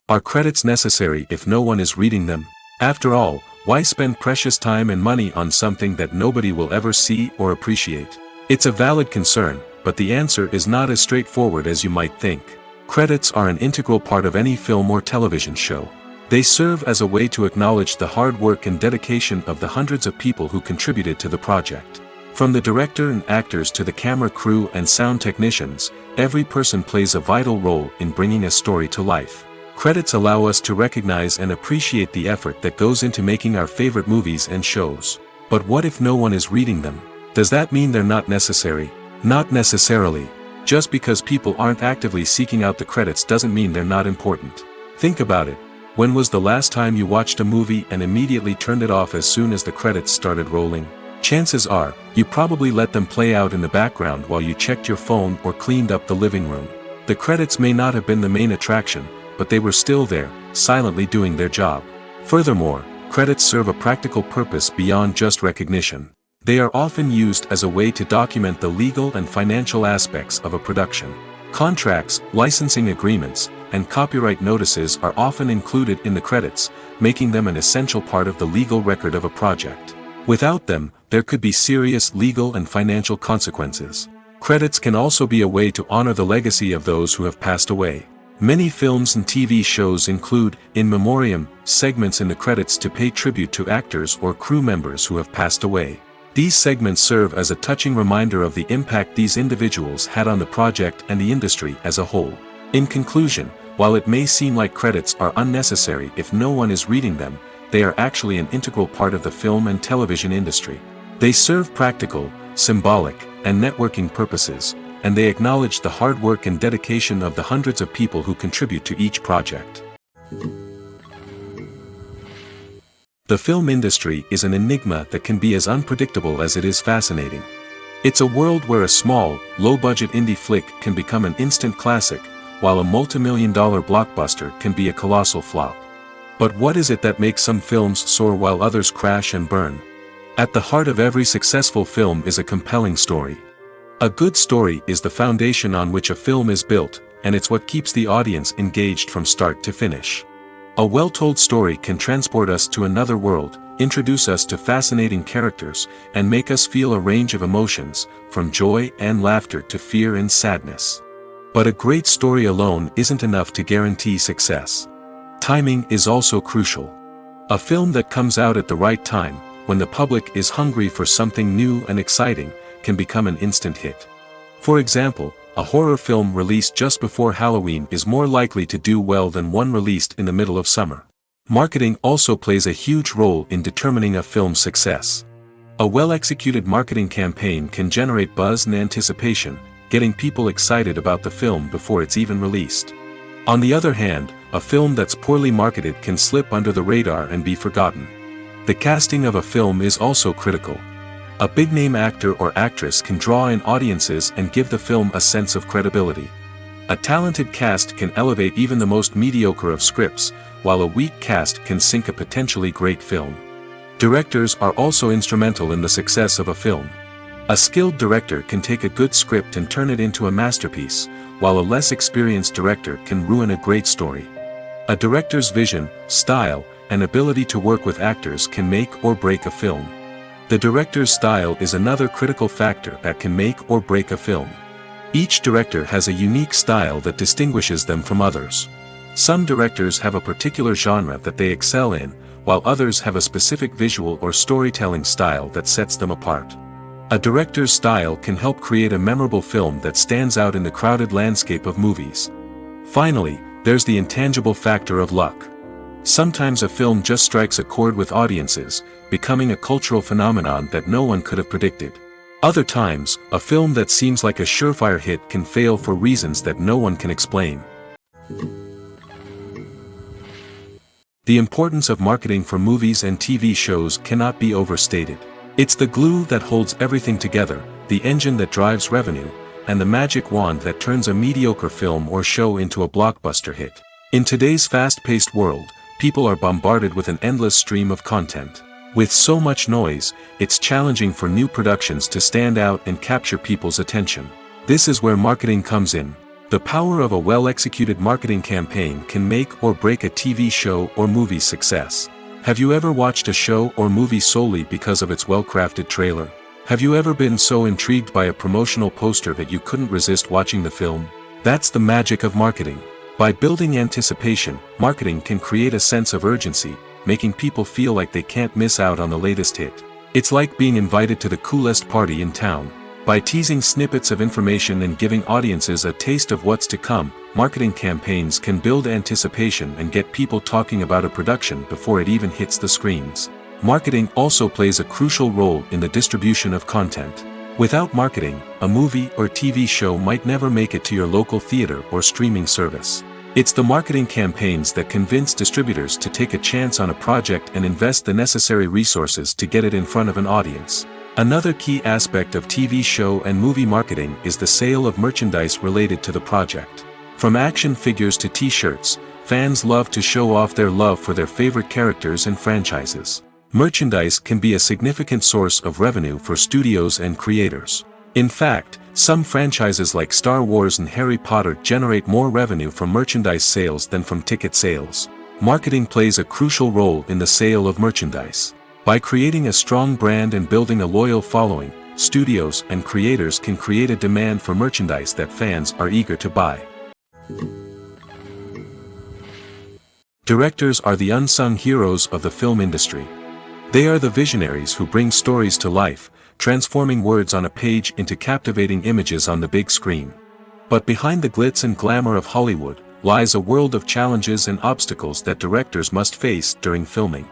Are credits necessary if no one is reading them? After all, why spend precious time and money on something that nobody will ever see or appreciate? It's a valid concern, but the answer is not as straightforward as you might think. Credits are an integral part of any film or television show. They serve as a way to acknowledge the hard work and dedication of the hundreds of people who contributed to the project. From the director and actors to the camera crew and sound technicians, every person plays a vital role in bringing a story to life. Credits allow us to recognize and appreciate the effort that goes into making our favorite movies and shows. But what if no one is reading them? Does that mean they're not necessary? Not necessarily. Just because people aren't actively seeking out the credits doesn't mean they're not important. Think about it. When was the last time you watched a movie and immediately turned it off as soon as the credits started rolling? Chances are, you probably let them play out in the background while you checked your phone or cleaned up the living room. The credits may not have been the main attraction, but they were still there, silently doing their job. Furthermore, credits serve a practical purpose beyond just recognition. They are often used as a way to document the legal and financial aspects of a production. Contracts, licensing agreements, and copyright notices are often included in the credits, making them an essential part of the legal record of a project. Without them, there could be serious legal and financial consequences. Credits can also be a way to honor the legacy of those who have passed away. Many films and TV shows include, in memoriam, segments in the credits to pay tribute to actors or crew members who have passed away. These segments serve as a touching reminder of the impact these individuals had on the project and the industry as a whole. In conclusion, while it may seem like credits are unnecessary if no one is reading them, they are actually an integral part of the film and television industry. They serve practical, symbolic, and networking purposes, and they acknowledge the hard work and dedication of the hundreds of people who contribute to each project. The film industry is an enigma that can be as unpredictable as it is fascinating. It's a world where a small, low-budget indie flick can become an instant classic, while a multi-million-dollar blockbuster can be a colossal flop. But what is it that makes some films soar while others crash and burn? At the heart of every successful film is a compelling story. A good story is the foundation on which a film is built, and it's what keeps the audience engaged from start to finish. A well-told story can transport us to another world, introduce us to fascinating characters, and make us feel a range of emotions, from joy and laughter to fear and sadness. But a great story alone isn't enough to guarantee success. Timing is also crucial. A film that comes out at the right time, when the public is hungry for something new and exciting, can become an instant hit. For example, a horror film released just before Halloween is more likely to do well than one released in the middle of summer. Marketing also plays a huge role in determining a film's success. A well-executed marketing campaign can generate buzz and anticipation, getting people excited about the film before it's even released. On the other hand, a film that's poorly marketed can slip under the radar and be forgotten. The casting of a film is also critical. A big-name actor or actress can draw in audiences and give the film a sense of credibility. A talented cast can elevate even the most mediocre of scripts, while a weak cast can sink a potentially great film. Directors are also instrumental in the success of a film. A skilled director can take a good script and turn it into a masterpiece, while a less experienced director can ruin a great story. A director's vision, style, and ability to work with actors can make or break a film. The director's style is another critical factor that can make or break a film. Each director has a unique style that distinguishes them from others. Some directors have a particular genre that they excel in, while others have a specific visual or storytelling style that sets them apart. A director's style can help create a memorable film that stands out in the crowded landscape of movies. Finally, there's the intangible factor of luck. Sometimes a film just strikes a chord with audiences, becoming a cultural phenomenon that no one could have predicted. Other times, a film that seems like a surefire hit can fail for reasons that no one can explain. The importance of marketing for movies and TV shows cannot be overstated. It's the glue that holds everything together, the engine that drives revenue, and the magic wand that turns a mediocre film or show into a blockbuster hit. In today's fast-paced world, people are bombarded with an endless stream of content. With so much noise, it's challenging for new productions to stand out and capture people's attention. This is where marketing comes in. The power of a well-executed marketing campaign can make or break a TV show or movie's success. Have you ever watched a show or movie solely because of its well-crafted trailer? Have you ever been so intrigued by a promotional poster that you couldn't resist watching the film? That's the magic of marketing. By building anticipation, marketing can create a sense of urgency, making people feel like they can't miss out on the latest hit. It's like being invited to the coolest party in town. By teasing snippets of information and giving audiences a taste of what's to come, marketing campaigns can build anticipation and get people talking about a production before it even hits the screens. Marketing also plays a crucial role in the distribution of content. Without marketing, a movie or TV show might never make it to your local theater or streaming service. It's the marketing campaigns that convince distributors to take a chance on a project and invest the necessary resources to get it in front of an audience. Another key aspect of TV show and movie marketing is the sale of merchandise related to the project. From action figures to t-shirts, fans love to show off their love for their favorite characters and franchises. Merchandise can be a significant source of revenue for studios and creators. In fact, some franchises like Star Wars and Harry Potter generate more revenue from merchandise sales than from ticket sales. Marketing plays a crucial role in the sale of merchandise. By creating a strong brand and building a loyal following, studios and creators can create a demand for merchandise that fans are eager to buy. Directors are the unsung heroes of the film industry. They are the visionaries who bring stories to life, transforming words on a page into captivating images on the big screen. But behind the glitz and glamour of Hollywood lies a world of challenges and obstacles that directors must face during filming.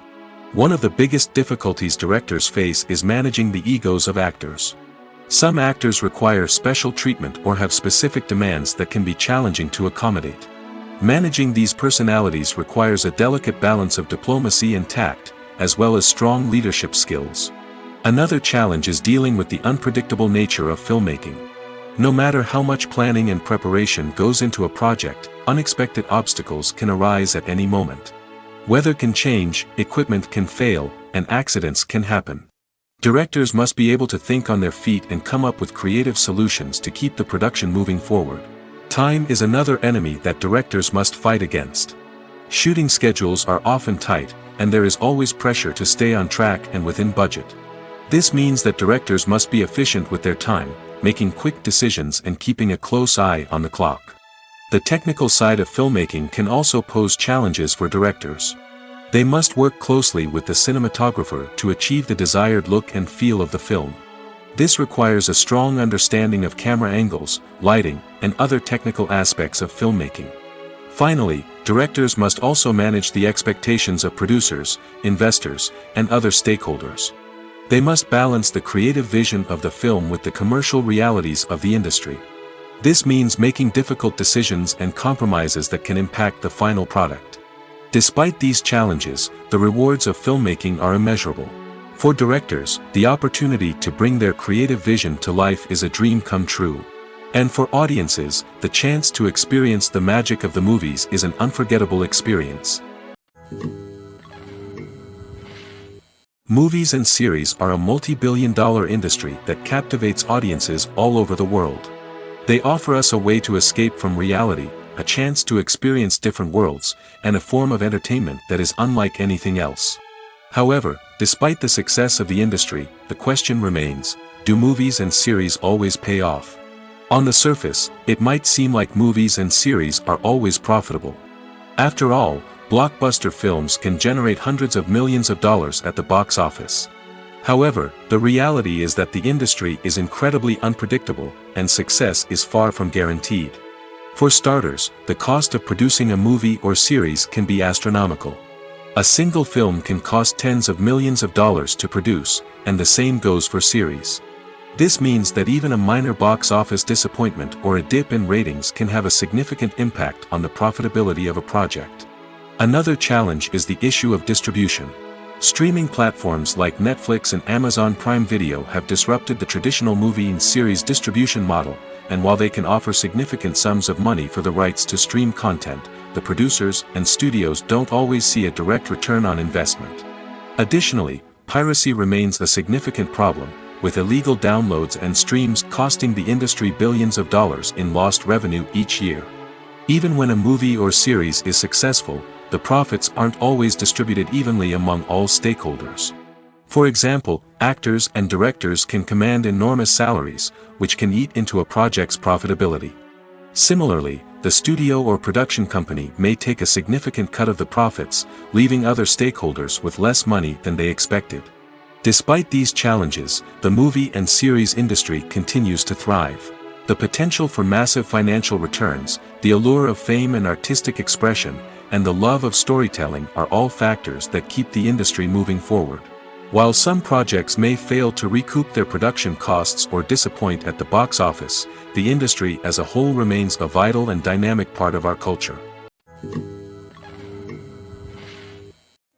One of the biggest difficulties directors face is managing the egos of actors. Some actors require special treatment or have specific demands that can be challenging to accommodate. Managing these personalities requires a delicate balance of diplomacy and tact, as well as strong leadership skills. Another challenge is dealing with the unpredictable nature of filmmaking. No matter how much planning and preparation goes into a project, unexpected obstacles can arise at any moment. Weather can change, equipment can fail, and accidents can happen. Directors must be able to think on their feet and come up with creative solutions to keep the production moving forward. Time is another enemy that directors must fight against. Shooting schedules are often tight, and there is always pressure to stay on track and within budget. This means that directors must be efficient with their time, making quick decisions and keeping a close eye on the clock. The technical side of filmmaking can also pose challenges for directors. They must work closely with the cinematographer to achieve the desired look and feel of the film. This requires a strong understanding of camera angles, lighting, and other technical aspects of filmmaking. Finally, directors must also manage the expectations of producers, investors, and other stakeholders. They must balance the creative vision of the film with the commercial realities of the industry. This means making difficult decisions and compromises that can impact the final product. Despite these challenges, the rewards of filmmaking are immeasurable. For directors, the opportunity to bring their creative vision to life is a dream come true. And for audiences, the chance to experience the magic of the movies is an unforgettable experience. Movies and series are a multi-billion-dollar industry that captivates audiences all over the world. They offer us a way to escape from reality, a chance to experience different worlds, and a form of entertainment that is unlike anything else. However, despite the success of the industry, the question remains, do movies and series always pay off? On the surface, it might seem like movies and series are always profitable. After all, blockbuster films can generate hundreds of millions of dollars at the box office. However, the reality is that the industry is incredibly unpredictable, and success is far from guaranteed. For starters, the cost of producing a movie or series can be astronomical. A single film can cost tens of millions of dollars to produce, and the same goes for series. This means that even a minor box office disappointment or a dip in ratings can have a significant impact on the profitability of a project. Another challenge is the issue of distribution. Streaming platforms like Netflix and Amazon Prime Video have disrupted the traditional movie and series distribution model, and while they can offer significant sums of money for the rights to stream content, the producers and studios don't always see a direct return on investment. Additionally, piracy remains a significant problem, with illegal downloads and streams costing the industry billions of dollars in lost revenue each year. Even when a movie or series is successful, the profits aren't always distributed evenly among all stakeholders. For example, actors and directors can command enormous salaries, which can eat into a project's profitability. Similarly, the studio or production company may take a significant cut of the profits, leaving other stakeholders with less money than they expected. Despite these challenges, the movie and series industry continues to thrive. The potential for massive financial returns, the allure of fame and artistic expression, and the love of storytelling are all factors that keep the industry moving forward. While some projects may fail to recoup their production costs or disappoint at the box office, the industry as a whole remains a vital and dynamic part of our culture.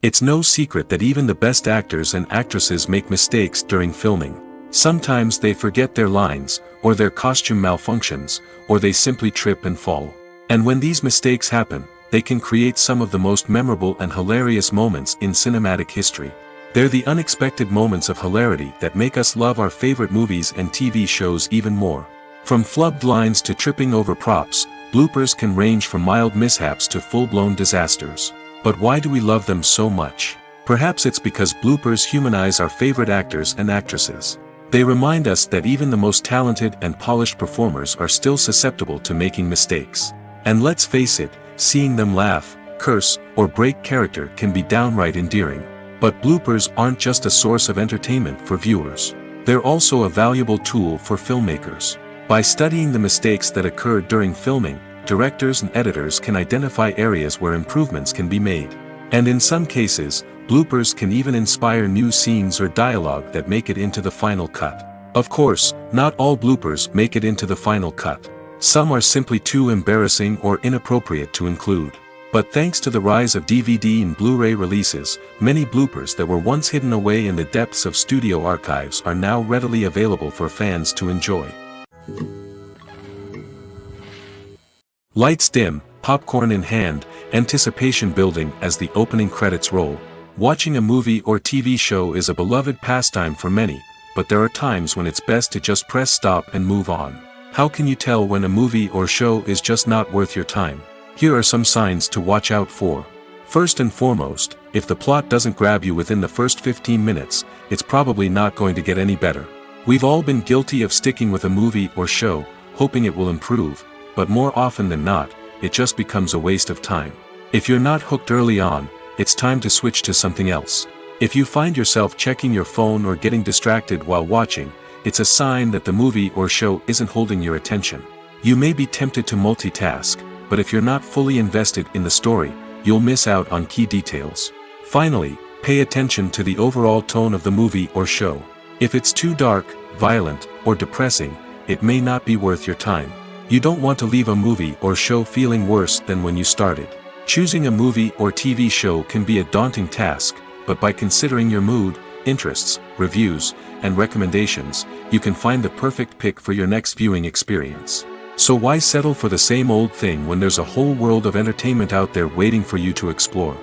It's no secret that even the best actors and actresses make mistakes during filming. Sometimes they forget their lines, or their costume malfunctions, or they simply trip and fall. And when these mistakes happen, they can create some of the most memorable and hilarious moments in cinematic history. They're the unexpected moments of hilarity that make us love our favorite movies and TV shows even more. From flubbed lines to tripping over props, bloopers can range from mild mishaps to full-blown disasters. But why do we love them so much? Perhaps it's because bloopers humanize our favorite actors and actresses. They remind us that even the most talented and polished performers are still susceptible to making mistakes. And let's face it, seeing them laugh, curse, or break character can be downright endearing. But bloopers aren't just a source of entertainment for viewers. They're also a valuable tool for filmmakers. By studying the mistakes that occur during filming, directors and editors can identify areas where improvements can be made. And in some cases, bloopers can even inspire new scenes or dialogue that make it into the final cut. Of course, not all bloopers make it into the final cut. Some are simply too embarrassing or inappropriate to include. But thanks to the rise of DVD and Blu-ray releases, many bloopers that were once hidden away in the depths of studio archives are now readily available for fans to enjoy. Lights dim, popcorn in hand, anticipation building as the opening credits roll. Watching a movie or TV show is a beloved pastime for many, but there are times when it's best to just press stop and move on. How can you tell when a movie or show is just not worth your time? Here are some signs to watch out for. First and foremost, if the plot doesn't grab you within the first 15 minutes, it's probably not going to get any better. We've all been guilty of sticking with a movie or show, hoping it will improve, but more often than not, it just becomes a waste of time. If you're not hooked early on, it's time to switch to something else. If you find yourself checking your phone or getting distracted while watching, it's a sign that the movie or show isn't holding your attention. You may be tempted to multitask, but if you're not fully invested in the story, you'll miss out on key details. Finally, pay attention to the overall tone of the movie or show. If it's too dark, violent, or depressing, it may not be worth your time. You don't want to leave a movie or show feeling worse than when you started. Choosing a movie or TV show can be a daunting task, but by considering your mood, interests, reviews, and recommendations, you can find the perfect pick for your next viewing experience. So why settle for the same old thing when there's a whole world of entertainment out there waiting for you to explore?